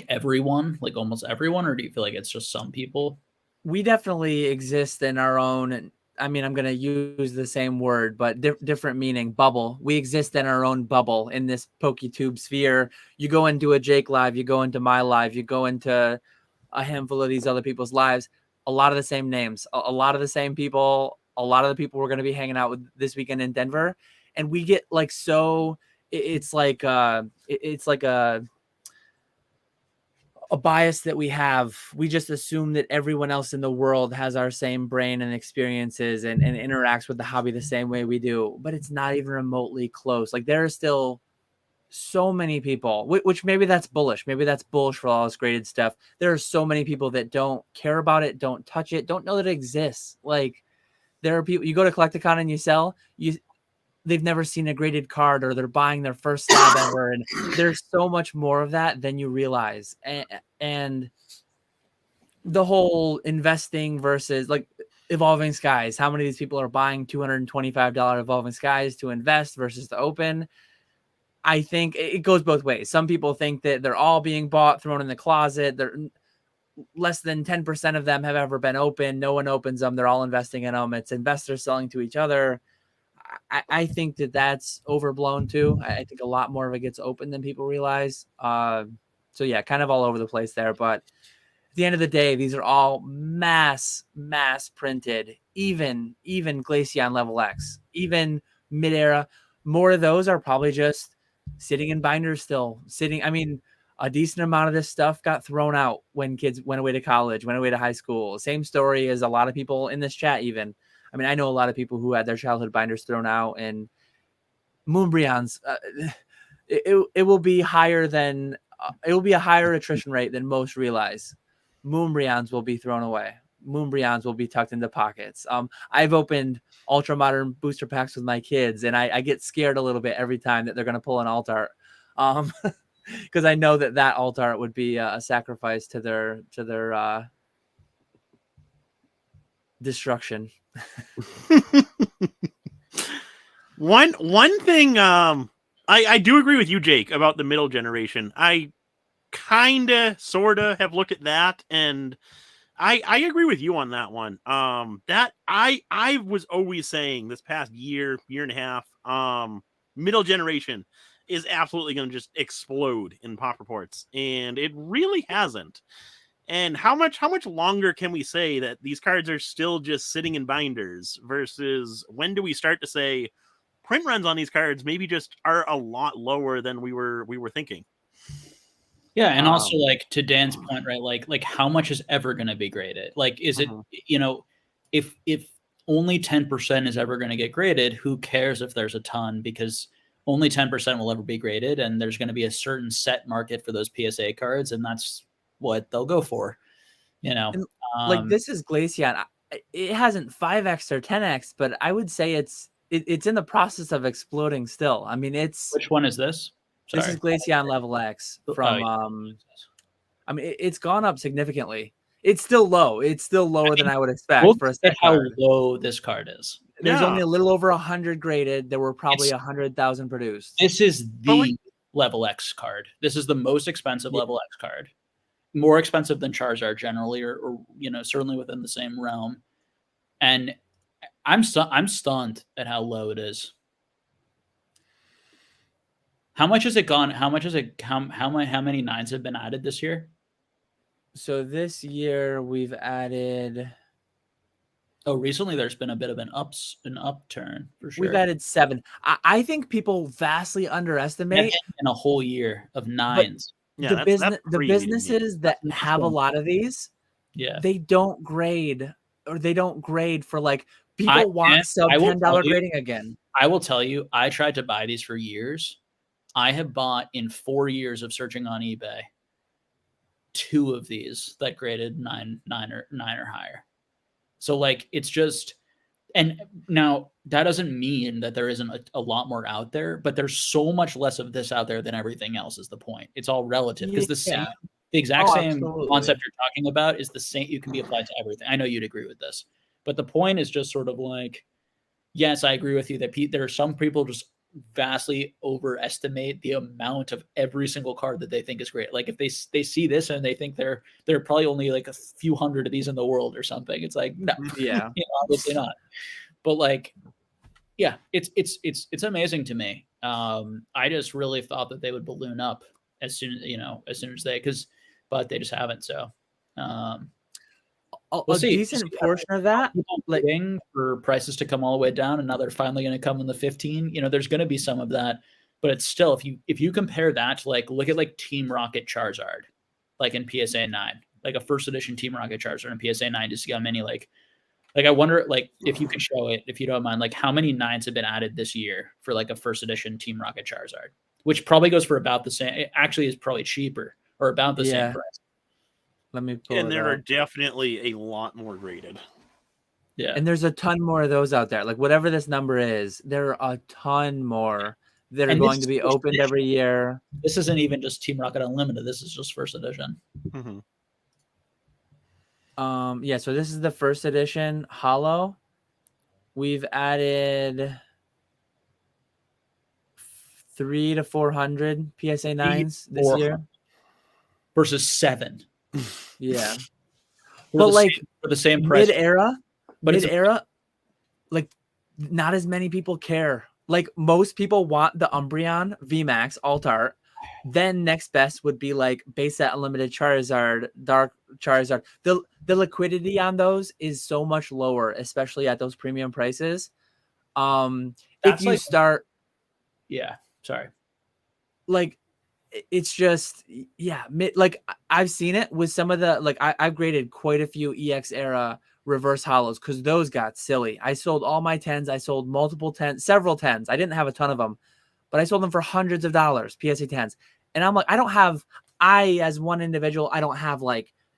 everyone, like almost everyone, or do you feel like it's just some people? We definitely exist in our own, I mean, I'm going to use the same word, but different meaning, bubble. We exist in our own bubble in this PokeTube sphere. You go into a Jake live, you go into my live, you go into a handful of these other people's lives. A lot of the same names, a lot of the same people a lot of the people we're going to be hanging out with this weekend in Denver, and we get like so it's like a bias that we have. We just assume that everyone else in the world has our same brain and experiences and interacts with the hobby the same way we do, but it's not even remotely close. Like there are still so many people, which maybe that's bullish. Maybe that's bullish for all this graded stuff. There are so many people that don't care about it, don't touch it, don't know that it exists. Like there are people, you go to Collectacon and you sell, they've never seen a graded card, or they're buying their first slab ever. And there's so much more of that than you realize. And the whole investing versus like Evolving Skies, how many of these people are buying $225 Evolving Skies to invest versus to open? I think it goes both ways. Some people think that they're all being bought, thrown in the closet. They're less than 10% of them have ever been open. No one opens them. They're all investing in them. It's investors selling to each other. I think that that's overblown too. I think a lot more of it gets open than people realize. So yeah, kind of all over the place there. But at the end of the day, these are all mass printed, even Glaceon level X, even mid-era. More of those are probably just sitting in binders still. I mean, a decent amount of this stuff got thrown out when kids went away to college, went away to high school. Same story as a lot of people in this chat even. I mean, I know a lot of people who had their childhood binders thrown out, and Moonbreons, it will be higher than, it will be a higher attrition rate than most realize. Moonbreons will be thrown away. Moonbreons will be tucked into pockets. I've opened ultra modern booster packs with my kids, and I get scared a little bit every time that they're going to pull an alt art. Because I know that alt art would be a sacrifice to their destruction. One thing, I do agree with you, Jake, about the middle generation. I kinda sorta have looked at that, and I agree with you on that one. That I was always saying this past year and a half, middle generation is absolutely going to just explode in pop reports, and it really hasn't. And how much longer can we say that these cards are still just sitting in binders versus when do we start to say print runs on these cards maybe just are a lot lower than we were thinking? Yeah, and also like to Dan's point, right? Like how much is ever going to be graded? Like, is it, you know, if only 10% is ever going to get graded, who cares if there's a ton? Because only 10% will ever be graded, and there's going to be a certain set market for those PSA cards, and that's what they'll go for. You know, and, like this is Glaceon. It hasn't 5x or 10x, but I would say it's in the process of exploding still. I mean, which one is this? Sorry. This is Glaceon level X from. I mean, it's gone up significantly. It's still low. It's still lower than I would expect for a set how card. low this card is. There's only a little over 100 graded. There were probably 100,000 produced. This is the level X card. This is the most expensive level X card. More expensive than Charizard generally, or you know, certainly within the same realm. And I'm stunned at how low it is. How much has it gone? How much is it? How many nines have been added this year? So this year we've added. Oh, recently there's been a bit of an upturn for sure. We've added 7. I think people vastly underestimate in a whole year of nines. Yeah, the businesses that have a lot of these, they don't grade, or they don't grade for like people want sub $10 grading again. I will tell you, I tried to buy these for years. I have bought in 4 years of searching on eBay 2 of these that graded 9 or higher. So like it's just, and now that doesn't mean that there isn't a lot more out there, but there's so much less of this out there than everything else is the point. It's all relative because the exact same concept you're talking about is the same. You can be applied to everything. I know you'd agree with this, but the point is just sort of like, yes, I agree with you that there are some people just vastly overestimate the amount of every single card that they think is great. Like if they see this and they think there are probably only like a few hundred of these in the world or something. It's like, no, obviously not. But like, yeah, it's amazing to me. I just really thought that they would balloon up as soon as they, but they just haven't. So We'll see. decent portion of that, People like waiting for prices to come all the way down, and now they're finally going to come in the 15. There's going to be some of that, but it's still, if you compare that to look at Team Rocket Charizard, like in PSA 9, like a first edition Team Rocket Charizard in PSA 9, just to see how many I wonder if you could show it, if you don't mind, how many 9s have been added this year for a first edition Team Rocket Charizard, which probably goes for about the same. It actually is probably cheaper or about the same price. Let me pull And it there up. are definitely a lot more graded. Yeah. And there's a ton more of those out there. Like whatever this number is, there are a ton more that are going to be opened every year. This isn't even just Team Rocket Unlimited. This is just first edition. Mm-hmm. Yeah, so this is the first edition Holo. We've added 300 to 400 PSA 9s this year versus 7. Yeah. But for the same price. Mid-era, not as many people care. Most people want the Umbreon VMAX Alt Art. Then next best would be base set Unlimited Charizard, Dark Charizard. The liquidity on those is so much lower, especially at those premium prices. If you start, yeah, sorry, it's just I've seen it with some of the I've graded quite a few EX era reverse holos because those got silly. I sold all my 10s. I sold multiple 10s, several 10s. I didn't have a ton of them, but I sold them for hundreds of dollars, PSA 10s. And I'm as one individual, I don't have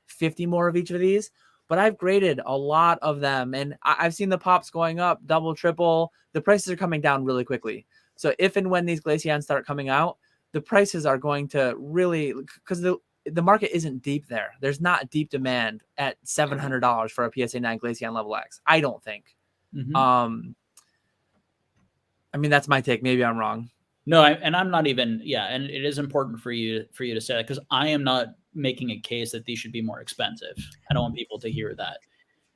50 more of each of these, but I've graded a lot of them. And I've seen the pops going up, double, triple. The prices are coming down really quickly. So if and when these Glaceons start coming out, the prices are going to really, because the market isn't deep there. There's not deep demand at $700 for a PSA 9 Glaceon level X. I don't think. Mm-hmm. That's my take. Maybe I'm wrong. No, I'm not even. Yeah, and it is important for you to say that because I am not making a case that these should be more expensive. I don't want people to hear that.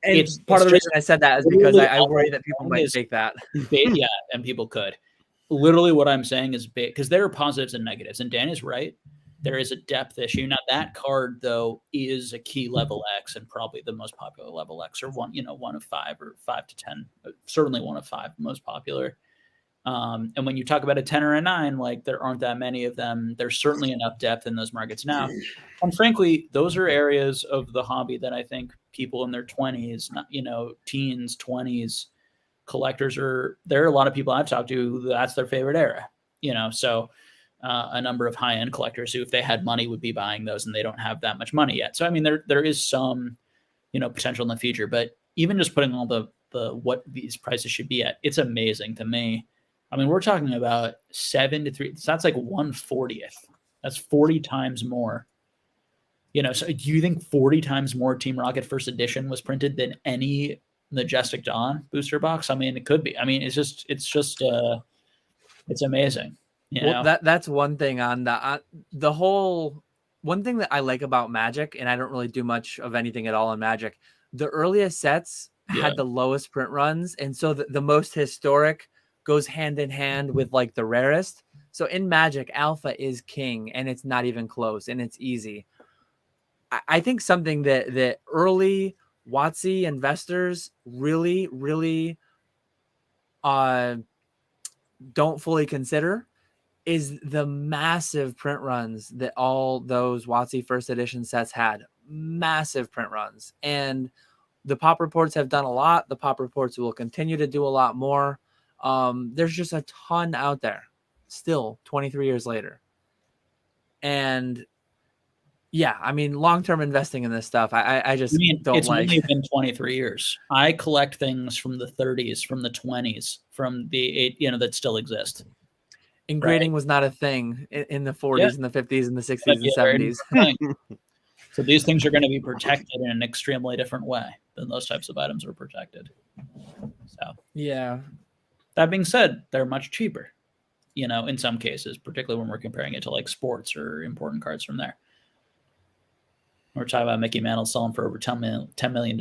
And part of the reason I said that is because I worry that people might take that. Yeah, and people could. Literally, what I'm saying is because there are positives and negatives, and Dan is right. There is a depth issue. Now that card though is a key level X and probably the most popular level X, or one of 5 or 5 to 10, certainly one of 5 most popular. And when you talk about a 10 or a 9, there aren't that many of them. There's certainly enough depth in those markets now. And frankly, those are areas of the hobby that I think people in their 20s, teens, 20s, collectors there are a lot of people I've talked to, that's their favorite era, so a number of high-end collectors who, if they had money, would be buying those, and they don't have that much money yet. So, there is some, potential in the future, but even just putting all the what these prices should be at, it's amazing to me. We're talking about 7 to 3. So that's 1/40th. That's 40 times more. So do you think 40 times more Team Rocket First Edition was printed than any Majestic Dawn booster box? It could be. It's amazing. That's one thing on the whole. One thing that I like about Magic, and I don't really do much of anything at all in Magic. The earliest sets had the lowest print runs, and so the most historic goes hand in hand with the rarest. So in Magic, Alpha is king, and it's not even close, and it's easy. I think something that early WotC investors really, really don't fully consider is the massive print runs that all those WotC first edition sets had. Massive print runs. And the pop reports have done a lot. The pop reports will continue to do a lot more. There's just a ton out there still 23 years later. And yeah, long-term investing in this stuff, I just don't it's like. It's only been 23 years. I collect things from the 30s, from the 20s, from the that still exist. And grading was not a thing in the 40s and the 50s and the 60s and 70s. So these things are going to be protected in an extremely different way than those types of items are protected. So yeah. That being said, they're much cheaper, in some cases, particularly when we're comparing it to sports or important cards from there. We're talking about Mickey Mantle selling for over $10 million.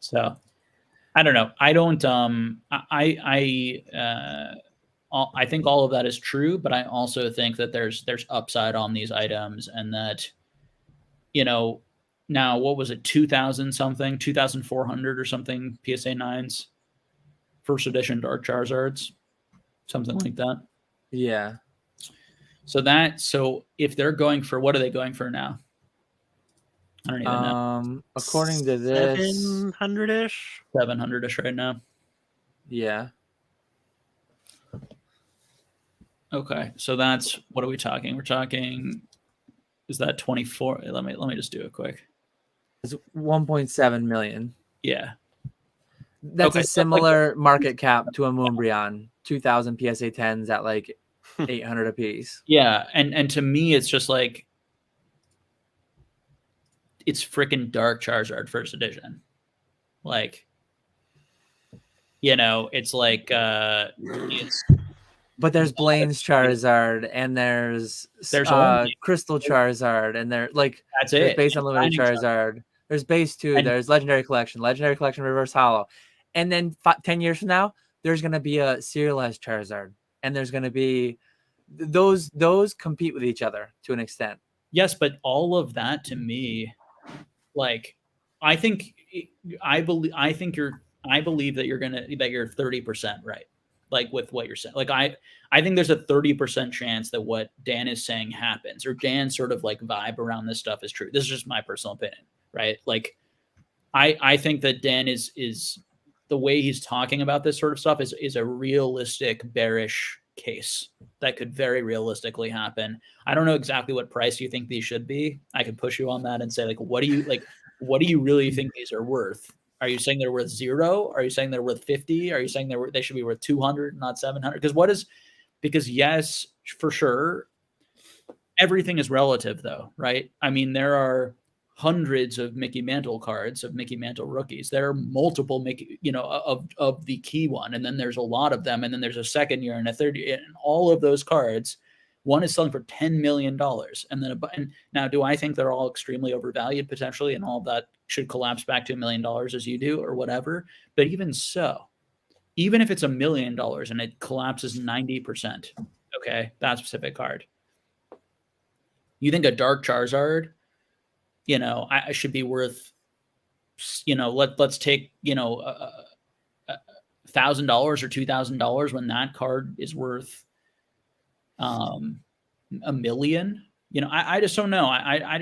So I don't know. I don't. I think all of that is true, but I also think that there's upside on these items, and that now what was it, 2,000 something, 2,400 or something PSA 9s, first edition Dark Charizards, something like that. Yeah. So if they're going for, what are they going for now? I don't even know. According to this, 700-ish. 700-ish right now. Yeah. Okay, so that's, what are we talking? We're talking, is that 24? Let me just do it quick. It's 1.7 million. Yeah. That's Okay, a similar market cap to a Moonbryon. 2,000 PSA 10s at like 800 apiece. Yeah, and to me, it's just like, it's freaking Dark Charizard first edition. Like, it's like, it's. But there's Blaine's Charizard, and there's Crystal Charizard, and there's That's there's it. base unlimited Charizard. There's base 2. There's Legendary Collection Reverse Holo, and then 10 years from now, there's gonna be a serialized Charizard, and there's gonna be those compete with each other to an extent. Yes, but all of that to me, like, I believe that you're 30% right. Like with what you're saying. Like I think there's a 30% chance that what Dan is saying happens, or Dan's sort of like vibe around this stuff is true. This is just my personal opinion, right? Like I think that Dan is the way he's talking about this sort of stuff is a realistic bearish case that could very realistically happen. I don't know exactly what price you think these should be. I could push you on that and say, like, what do you really think these are worth? Are you saying they're worth 0? Are you saying they're worth 50? Are you saying they should be worth 200, not 700? Because yes, for sure, everything is relative though, right? I mean, there are hundreds of Mickey Mantle cards, of Mickey Mantle rookies. There are multiple Mickey, of the key one, and then there's a lot of them, and then there's a second year and a third year, and all of those cards, one is selling for $10 million. And now, do I think they're all extremely overvalued potentially, and all of that should collapse back to $1 million as you do, or whatever? But even so, even if it's $1 million and it collapses 90%, okay, that specific card, you think a Dark Charizard, I should be worth, let's take, $1,000 or $2,000 when that card is worth $1 million. I just don't know. I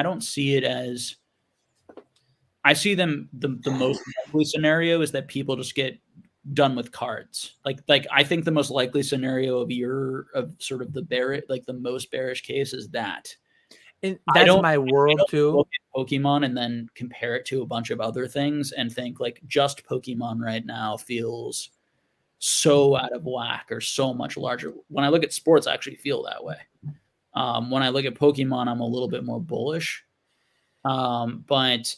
don't see it as, I see them, the most likely scenario is that people just get done with cards. Like I think the most likely scenario of sort of the most bearish case is that. And that's my world too. Look at Pokemon and then compare it to a bunch of other things and think like just Pokemon right now feels so out of whack or so much larger. When I look at sports, I actually feel that way. When I look at Pokemon, I'm a little bit more bullish. But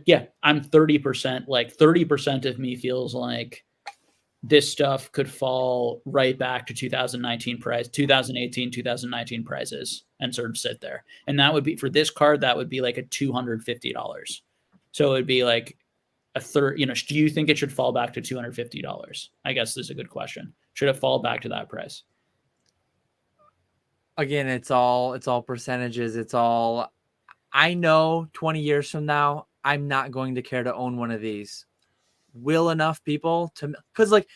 yeah, I'm 30%. Like 30% of me feels like this stuff could fall right back to 2018, 2019 prices and sort of sit there. And that would be, for this card, that would be like a $250. So it would be like a third, do you think it should fall back to $250? I guess this is a good question. Should it fall back to that price? Again, it's all percentages. I know 20 years from now, I'm not going to care to own one of these. Will enough people because like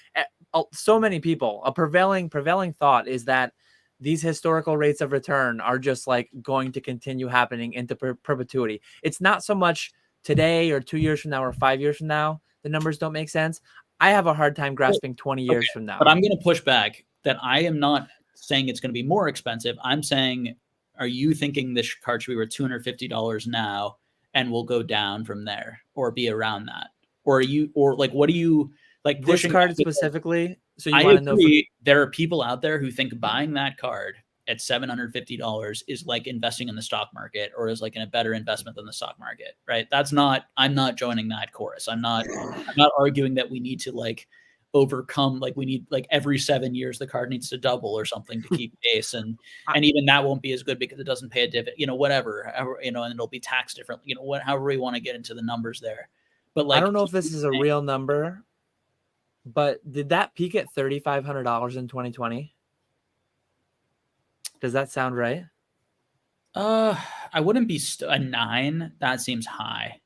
so many people, a prevailing thought is that these historical rates of return are just like going to continue happening into perpetuity. It's not so much today or 2 years from now or 5 years from now. The numbers don't make sense. I have a hard time grasping 20 years from now. But I'm going to push back that I am not saying it's going to be more expensive. I'm saying, are you thinking this card should be worth $250 now and will go down from there or be around that? Or what do you like this card specifically? So you want to know? There are people out there who think buying that card at $750 is like investing in the stock market, or is like in a better investment than the stock market, right? I'm not joining that chorus. I'm not arguing that we need to like overcome, like we need like every 7 years the card needs to double or something to keep pace, and even that won't be as good because it doesn't pay a dividend, whatever, and it'll be taxed differently, however we want to get into the numbers there. But like, I don't know if this is a real number, but did that peak at $3,500 in 2020? Does that sound right? I wouldn't be a 9. That seems high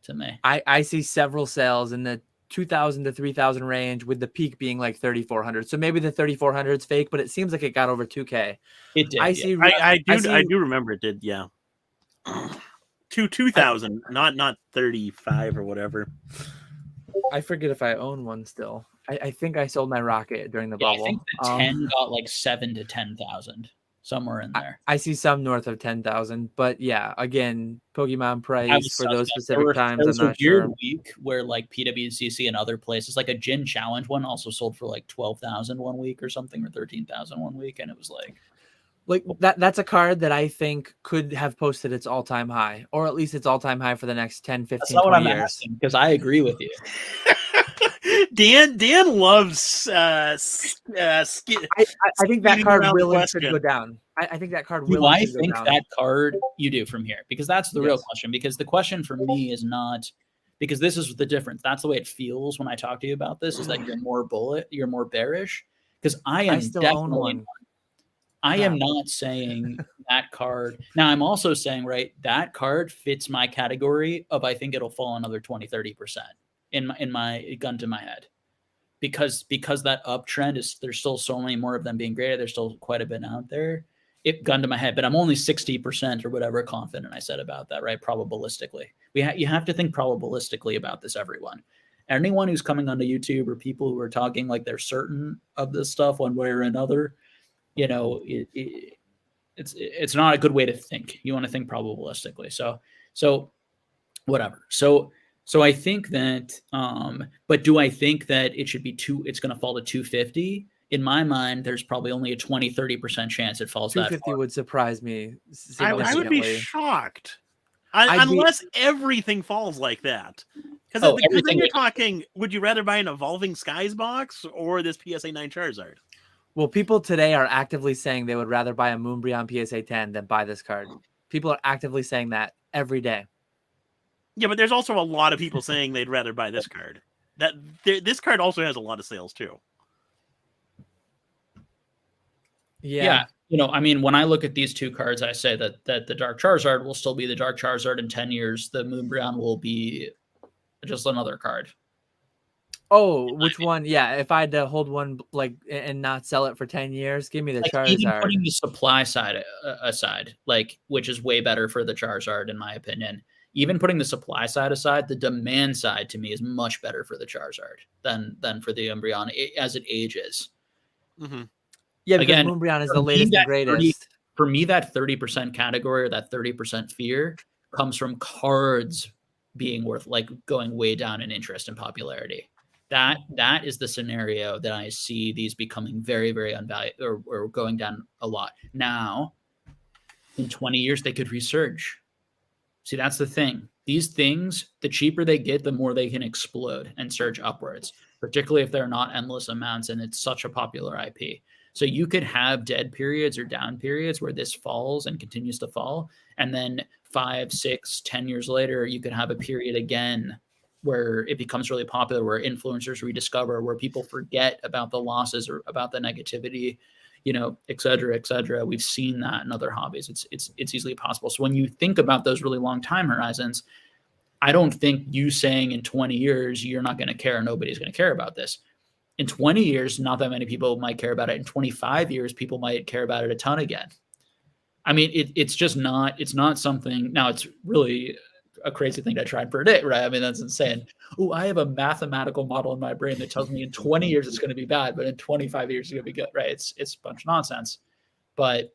to me. I see several sales in the 2,000 to 3,000 range, with the peak being like 3,400. So maybe the 3,400 is fake, but it seems like it got over 2K. It did. I Yeah. see. I do remember it did. Yeah. 2,000, not 35 or whatever. I forget if I own one still. I think I sold my rocket during the Yeah, bubble. I think the 10 got like 7 to 10,000, somewhere in there. I see some north of 10,000, but yeah, again, Pokemon price for those suspect. specific times. There I'm was a not weird sure. week where like PWCC and other places, like a Gin Challenge one, also sold for like 12,000 one week or something, or 13,000 one week, and it was like that's a card that I think could have posted its all-time high, or at least its all-time high for the next 10, 15, that's not 20 what I'm years. asking, because I agree with you. Dan loves I think that card will and should go down. I think that card will. Do I and should think go down. that card you do from here? Because that's the real question. Because the question for me is not, because this is the difference. That's the way it feels when I talk to you about this, is that you're more bearish. Because I am still own one. I am not saying that card. Now, I'm also saying, right, that card fits my category of I think it'll fall another 20, 30% in my gun to my head. Because that uptrend is, there's still so many more of them being graded. There's still quite a bit out there. It gun to my head, but I'm only 60% or whatever confident I said about that, right? Probabilistically. You have to think probabilistically about this, everyone. Anyone who's coming onto YouTube or people who are talking like they're certain of this stuff one way or another, you know, it's not a good way to think. You want to think probabilistically. So whatever. So I think that, but do I think that it should be it's going to fall to 250? In my mind, there's probably only a 20, 30% chance it falls that 250 far. would surprise me. I would be shocked. Unless everything falls like that. Because then you're talking, would you rather buy an Evolving Skies box or this PSA 9 Charizard? Well, people today are actively saying they would rather buy a Moonbreon PSA 10 than buy this card. People are actively saying that every day. Yeah, but there's also a lot of people saying they'd rather buy this card. This card also has a lot of sales too. Yeah. You know, I mean, when I look at these two cards, I say that the Dark Charizard will still be the Dark Charizard in 10 years. The Moonbreon will be just another card. Oh, which one? Yeah, if I had to hold one like and not sell it for 10 years, give me the Charizard. Even putting the supply side aside, like, which is way better for the Charizard in my opinion. Even putting the supply side aside, the demand side to me is much better for the Charizard than for the Umbreon as it ages. Mm-hmm. Yeah, because again, Moonbreon is the latest and greatest. For me, that 30% category or that 30% fear comes from cards being worth, like, going way down in interest and popularity. That is the scenario that I see these becoming very, very unvaluable or going down a lot. Now, in 20 years, they could resurge. See, that's the thing. These things, the cheaper they get, the more they can explode and surge upwards, particularly if they're not endless amounts and it's such a popular IP. So you could have dead periods or down periods where this falls and continues to fall. And then 5, 6, 10 years later, you could have a period again where it becomes really popular, where influencers rediscover, where people forget about the losses or about the negativity, you know, et cetera, et cetera. We've seen that in other hobbies. It's easily possible. So when you think about those really long time horizons, I don't think you saying in 20 years, you're not going to care, nobody's going to care about this. In 20 years, not that many people might care about it. In 25 years, people might care about it a ton again. I mean, it's just not, it's not something, now it's really a crazy thing to try and predict, right? I mean, that's insane. Oh, I have a mathematical model in my brain that tells me in 20 years it's going to be bad, but in 25 years it's going to be good, right? It's a bunch of nonsense. But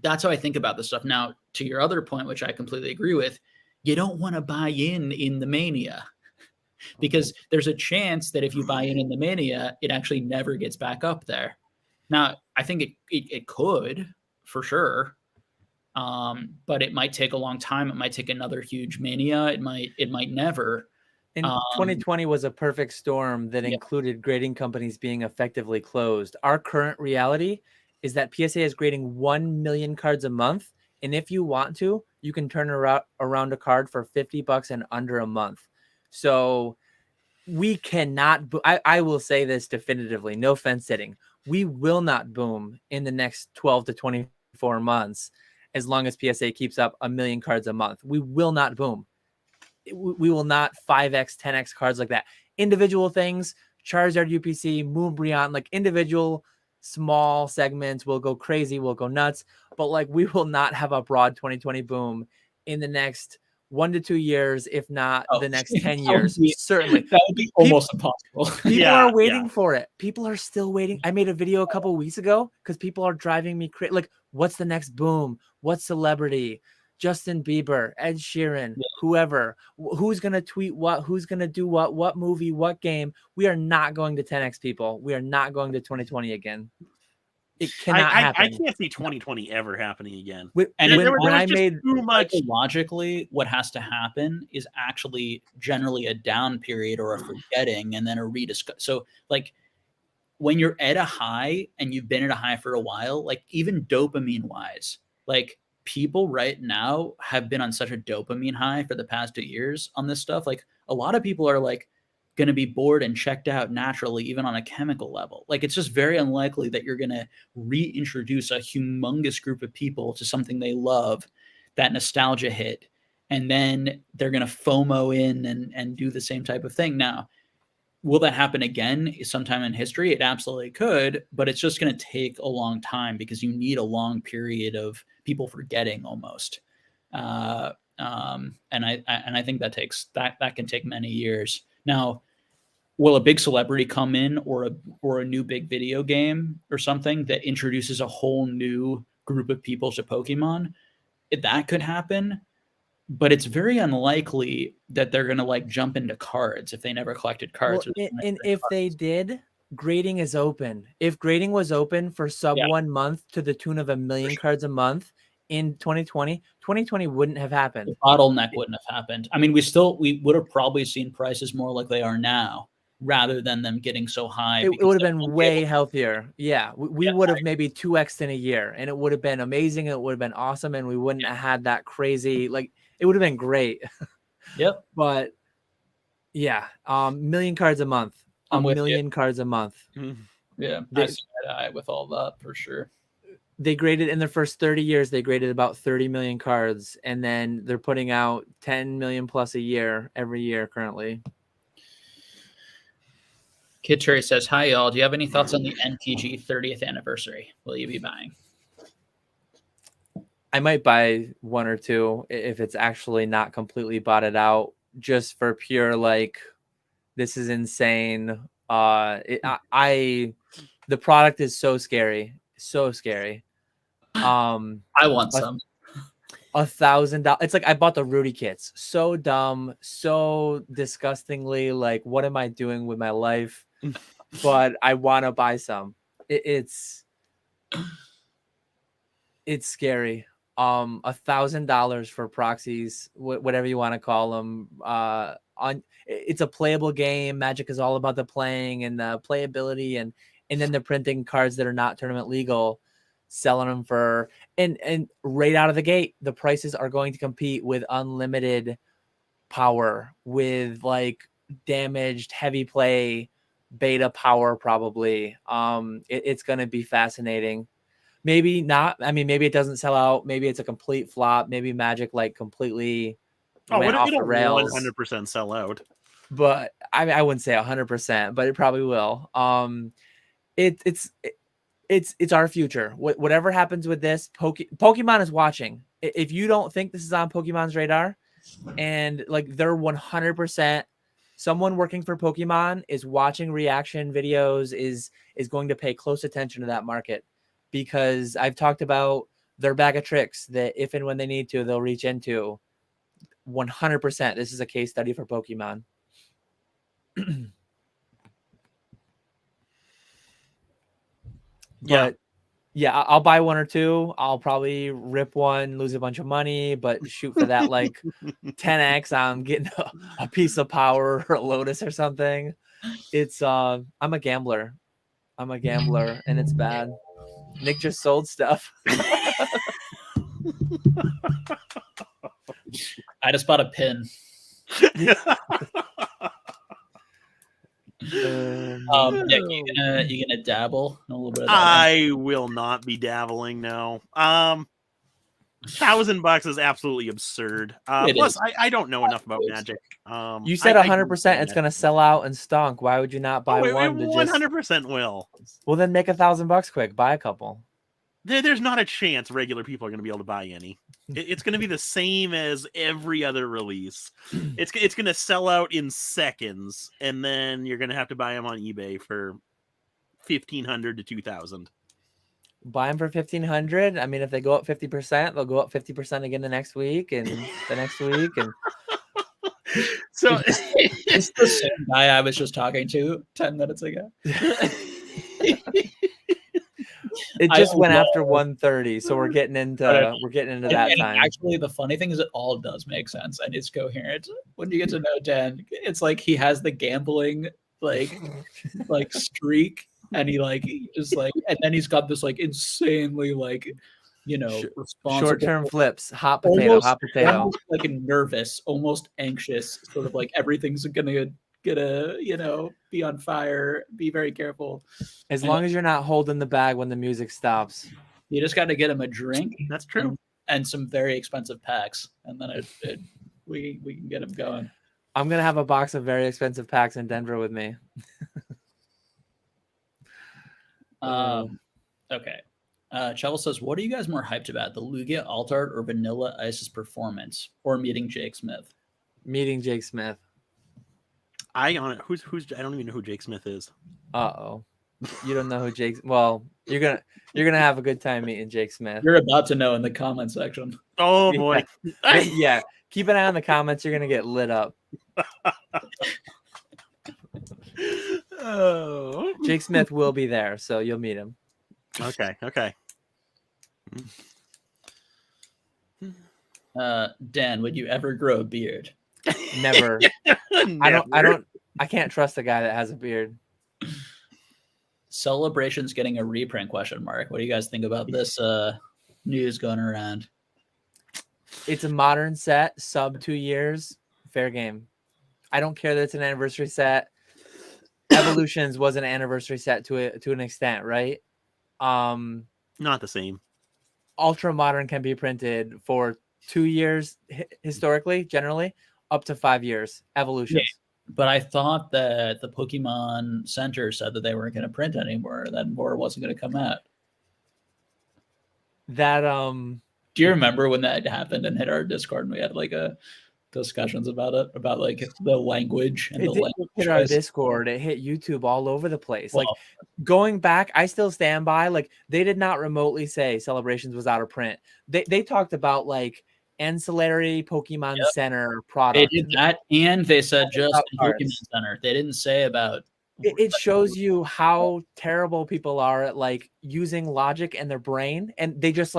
that's how I think about this stuff. Now, to your other point, which I completely agree with, you don't want to buy in the mania, because there's a chance that if you buy in the mania, it actually never gets back up there. Now, I think it could, for sure. But it might take a long time. It might take another huge mania. It might never. And 2020 was a perfect storm that included grading companies being effectively closed. Our current reality is that PSA is grading 1 million cards a month. And if you want to, you can turn around a card for $50 in under a month. So we cannot, I will say this definitively, no fence sitting. We will not boom in the next 12 to 24 months. as long as PSA keeps up 1 million cards a month. We will not boom. We will not 5x, 10x cards like that. Individual things, Charizard UPC, Moonbreon, like individual small segments will go crazy, will go nuts, but like we will not have a broad 2020 boom in the next 1 to 2 years, if not the next 10 years. Certainly. That would be almost impossible. People are waiting for it. People are still waiting. I made a video a couple of weeks ago because people are driving me crazy. Like, what's the next boom? What celebrity? Justin Bieber, Ed Sheeran, whoever. Who's going to tweet what? Who's going to do what movie, what game? We are not going to 10x, people. We are not going to 2020 again. It cannot happen. I can't see 2020 ever happening again. When I made too much. Logically, what has to happen is actually generally a down period or a forgetting and then a rediscover. So, like, when you're at a high and you've been at a high for a while, like even dopamine wise, like people right now have been on such a dopamine high for the past 2 years on this stuff. Like a lot of people are like going to be bored and checked out naturally, even on a chemical level. Like it's just very unlikely that you're going to reintroduce a humongous group of people to something they love, that nostalgia hit, and then they're going to FOMO in and do the same type of thing. Now, will that happen again sometime in history? It absolutely could, but it's just going to take a long time because you need a long period of people forgetting almost. And I think that can take many years. Now, will a big celebrity come in or a new big video game or something that introduces a whole new group of people to Pokemon? That could happen. But it's very unlikely that they're going to like jump into cards if they never collected cards. Well, and if they did, grading is open. If grading was open for sub 1 month to the tune of 1 million cards a month in 2020 wouldn't have happened. The bottleneck wouldn't have happened. I mean, we would have probably seen prices more like they are now rather than them getting so high. It would have been way healthier. Yeah. We would have maybe 2x in a year and it would have been amazing. It would have been awesome. And we wouldn't have had that crazy, like, it would have been great. Yep. But yeah, million cards a month. A million cards a month. Yeah. I see eye with all that for sure. They graded in their first 30 years, they graded about 30 million cards. And then they're putting out 10 million plus a year every year currently. Kid Cherry says, hi, y'all. Do you have any thoughts on the NTG 30th anniversary? Will you be buying? I might buy 1 or 2 if it's actually not completely botted out, just for pure like, this is insane. The product is so scary, so scary. I want some. $1,000. It's like I bought the Rudy kits. So dumb, so disgustingly like, what am I doing with my life? But I want to buy some. It's scary. $1,000 for proxies, whatever you want to call them. It's a playable game. Magic is all about the playing and the playability, and then they're printing cards that are not tournament legal, selling them for and right out of the gate, the prices are going to compete with unlimited power, with like damaged heavy play beta power probably. It's going to be fascinating. Maybe not. I mean, maybe it doesn't sell out. Maybe it's a complete flop. Maybe Magic like completely went off the rails. 100% sell out. But I wouldn't say 100%, but it probably will. It's our future. Whatever happens with this, Pokemon is watching. If you don't think this is on Pokemon's radar, and like they're 100%, someone working for Pokemon is watching reaction videos, is going to pay close attention to that market. Because I've talked about their bag of tricks that if and when they need to, they'll reach into. 100%. This is a case study for Pokemon. But yeah, I'll buy 1 or 2. I'll probably rip one, lose a bunch of money, but shoot for that like 10x on getting a piece of power or a Lotus or something. It's I'm a gambler. And it's bad. Nick just sold stuff. I just bought a pin. Nick, you gonna dabble in a little bit of that? I will not be dabbling. No. $1,000 is absolutely absurd. Plus, I don't know enough about Magic. You said 100% it's gonna sell out and stonk. Why would you not buy one? It 100% will. Well, then make $1,000 quick. Buy a couple. There's not a chance regular people are going to be able to buy any. It's going to be the same as every other release. It's going to sell out in seconds, and then you're going to have to buy them on eBay for $1,500 to $2,000. Buy them for $1,500. I mean, if they go up 50%, they'll go up 50% again the next week and the next week. And so it's the same guy I was just talking to 10 minutes ago. It just went after 1:30, so we're getting into that time. Actually, the funny thing is, it all does make sense and it's coherent. When you get to know Dan, it's like he has the gambling like streak, and he just and then he's got this insanely responsible short-term flips, hot potato, almost nervous, almost anxious, sort of everything's gonna be on fire. Be very careful. As long as you're not holding the bag when the music stops. You just got to get him a drink. That's true. And some very expensive packs, and then we can get him going. I'm gonna have a box of very expensive packs in Denver with me. Okay. Chevel says, "What are you guys more hyped about, the Lugia alt art or Vanilla Ice's performance, or meeting Jake Smith?" Meeting Jake Smith. I don't even know who Jake Smith is. Uh-oh. You don't know who Jake. Well, you're gonna have a good time meeting Jake Smith. You're about to know in the comment section. Oh boy. Yeah. Keep an eye on the comments. You're gonna get lit up. Oh. Jake Smith will be there, so you'll meet him. Okay. Dan, would you ever grow a beard? Never. Never. I can't trust a guy that has a beard. Celebration's getting a reprint ? What do you guys think about this news going around? It's a modern set, sub 2 years, fair game. I don't care that it's an anniversary set. Evolutions was an anniversary set to an extent, right? Not the same. Ultra modern can be printed for 2 years historically, generally, up to 5 years. Evolutions. Yeah, but I thought that the Pokemon Center said that they weren't going to print anymore, that more wasn't going to come out. That do you remember when that happened and hit our Discord and we had a discussions about it, about the language and it didn't hit our Discord, it hit YouTube all over the place. Well, going back, I still stand by they did not remotely say Celebrations was out of print. They talked about ancillary Pokemon Center product. They did that, and they said just Pokemon Center. They didn't say about it shows you how terrible people are at using logic and their brain, and they just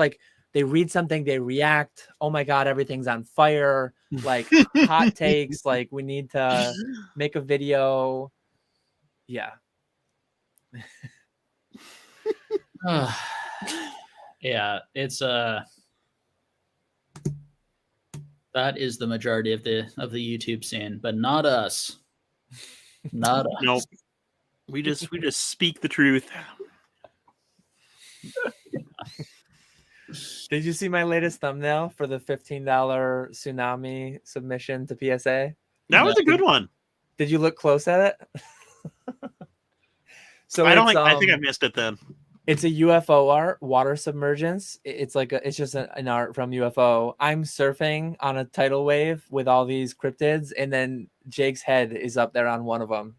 they read something, they react. Oh my god, everything's on fire! Hot takes. We need to make a video. Yeah. Yeah, it's that is the majority of the YouTube scene, but not us. Not us. Nope. We just speak the truth. Did you see my latest thumbnail for the $15 tsunami submission to PSA? That was a good one. Did you look close at it? So I think I missed it then. It's a UFO art, water submergence. It's just an art from UFO. I'm surfing on a tidal wave with all these cryptids, and then Jake's head is up there on one of them.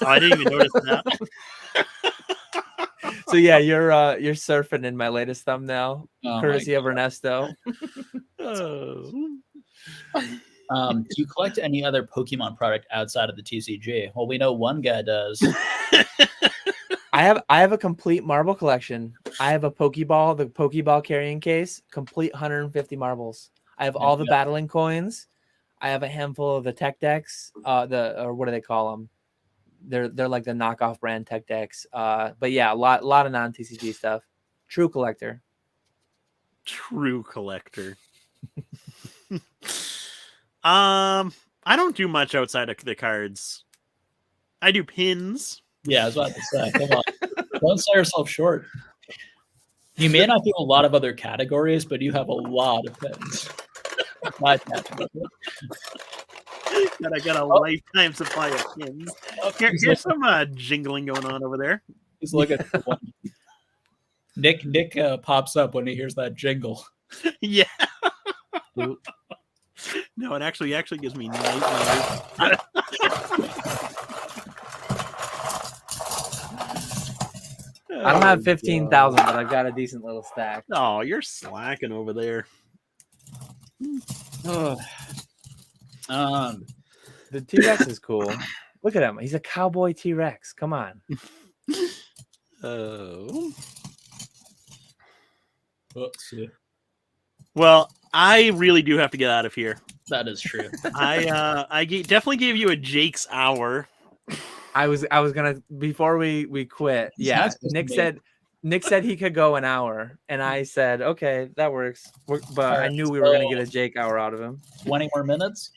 Oh, I didn't even notice that. So yeah, you're surfing in my latest thumbnail, courtesy of Ernesto. Do you collect any other Pokemon product outside of the TCG? Well, we know one guy does. I have a complete marble collection. I have a Pokeball, the Pokeball carrying case, complete 150 marbles. I have all the battling coins. I have a handful of the tech decks. Or what do they call them? They're like the knockoff brand tech decks. But yeah, a lot of non-TCG stuff. True collector. True collector. I don't do much outside of the cards. I do pins. Yeah, I was about to say. Come on. Don't sell yourself short. You may not do a lot of other categories, but you have a lot of pins. My category. I got a lifetime supply of pins. Here's some jingling going on over there. He's looking for one. Nick pops up when he hears that jingle. Yeah. No, it actually gives me nightmares. I don't have 15,000, but I've got a decent little stack. Oh, you're slacking over there. The T-Rex is cool. Look at him. He's a cowboy T-Rex. Come on. Oh. Oopsie. Well, I really do have to get out of here. That is true. Definitely gave you a Jake's hour. I was gonna, before we quit. Yeah, Nick said he could go an hour, and I said okay, that works. But I knew we were gonna get a Jake hour out of him. 20 more minutes.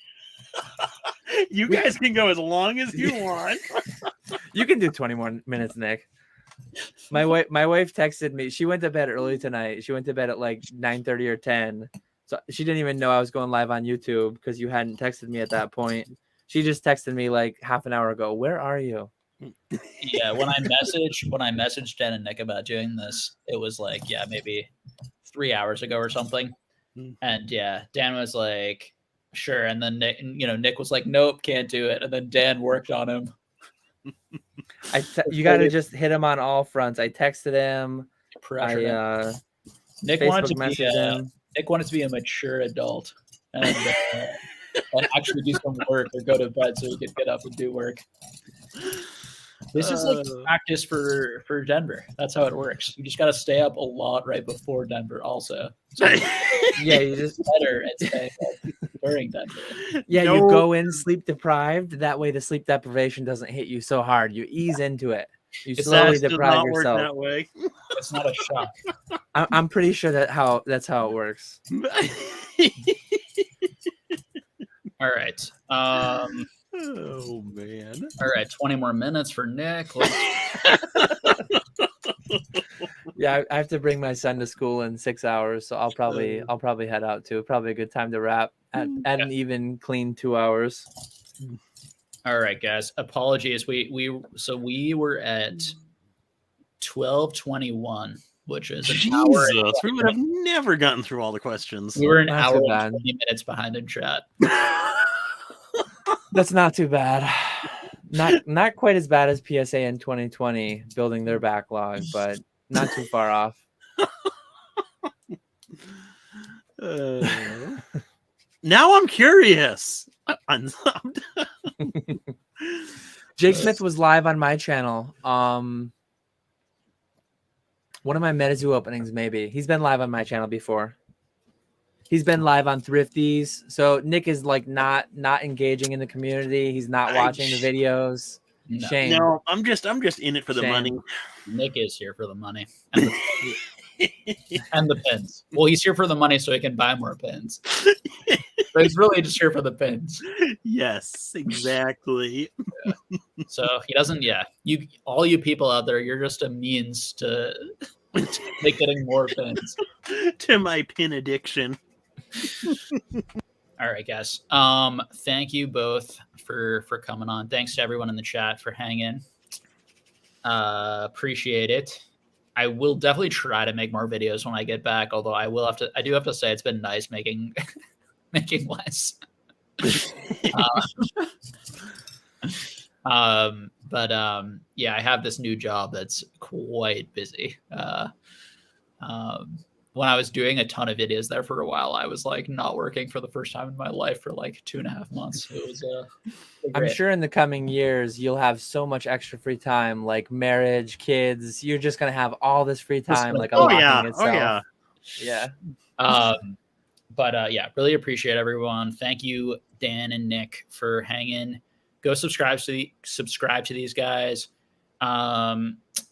You guys can go as long as you want. You can do 20 more minutes, Nick. My wife texted me. She went to bed early tonight. She went to bed at like 9:30 or 10. So she didn't even know I was going live on YouTube because you hadn't texted me at that point. She just texted me like half an hour ago. Where are you? Yeah, when I messaged Dan and Nick about doing this, it was like, maybe 3 hours ago or something. And Dan was like, sure. And then Nick was like, nope, can't do it. And then Dan worked on him. You got to just hit him on all fronts. I texted him. Nick Facebook wanted to be a mature adult and actually do some work or go to bed so he could get up and do work. This is like practice for Denver. That's how it works. You just got to stay up a lot right before Denver also. So you just better at staying up during Denver. Yeah, you go in sleep deprived. That way the sleep deprivation doesn't hit you so hard. You ease into it. You slowly deprive yourself. That way. It's not a shock. I'm pretty sure that's how it works. All right. Oh man. All right, 20 more minutes for Nick. Yeah, I have to bring my son to school in 6 hours, so I'll probably head out too. Probably a good time to wrap at an even clean 2 hours. All right, guys. Apologies. We were at 12:21, which is an hour. We would have never gotten through all the questions. We were an hour and 20 minutes behind in chat. That's not too bad. Not quite as bad as PSA in 2020 building their backlog, but not too far off. Now I'm curious. Jake Smith was live on my channel. One of my Metazoo openings, maybe. He's been live on my channel before. He's been live on Thrifties. So Nick is like not engaging in the community. He's not watching the videos. No. Shame. No, I'm just in it for the money. Nick is here for the money and the pins. Well, he's here for the money so he can buy more pins. But he's really just here for the pins. Yes, exactly. Yeah. So he doesn't. Yeah, all you people out there, you're just a means to getting more pins. To my pin addiction. All right, guys. Thank you both for coming on. Thanks to everyone in the chat for hanging. Appreciate it. I will definitely try to make more videos when I get back. Although I do have to say it's been nice making less. Yeah, I have this new job that's quite busy. When I was doing a ton of videos there for a while, I was like not working for the first time in my life for like 2.5 months. It was I'm sure in the coming years you'll have so much extra free time, like marriage, kids. You're just gonna have all this free time, like unlocking itself. Yeah. Yeah, really appreciate everyone. Thank you, Dan and Nick, for hanging. Go subscribe to these guys.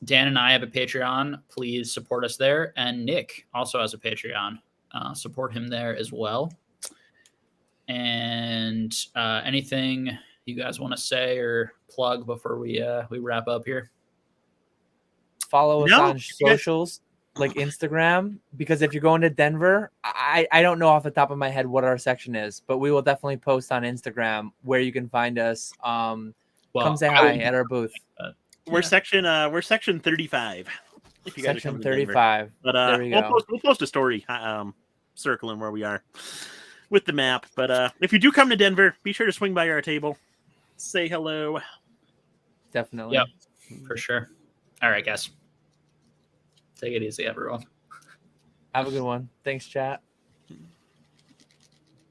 Dan and I have a Patreon. Please support us there. And Nick also has a Patreon. Support him there as well. And anything you guys want to say or plug before we wrap up here? Follow us on socials. like Instagram, because if you're going to Denver, I don't know off the top of my head what our section is, but we will definitely post on Instagram where you can find us. Come say hi at our booth. We're section 35. If you guys are Section coming to Denver. 35. But there we go. we'll post a story circling where we are with the map. But if you do come to Denver, be sure to swing by our table. Say hello. Definitely. Yep, for sure. All right, guys. Take it easy, everyone. Have a good one. Thanks, chat.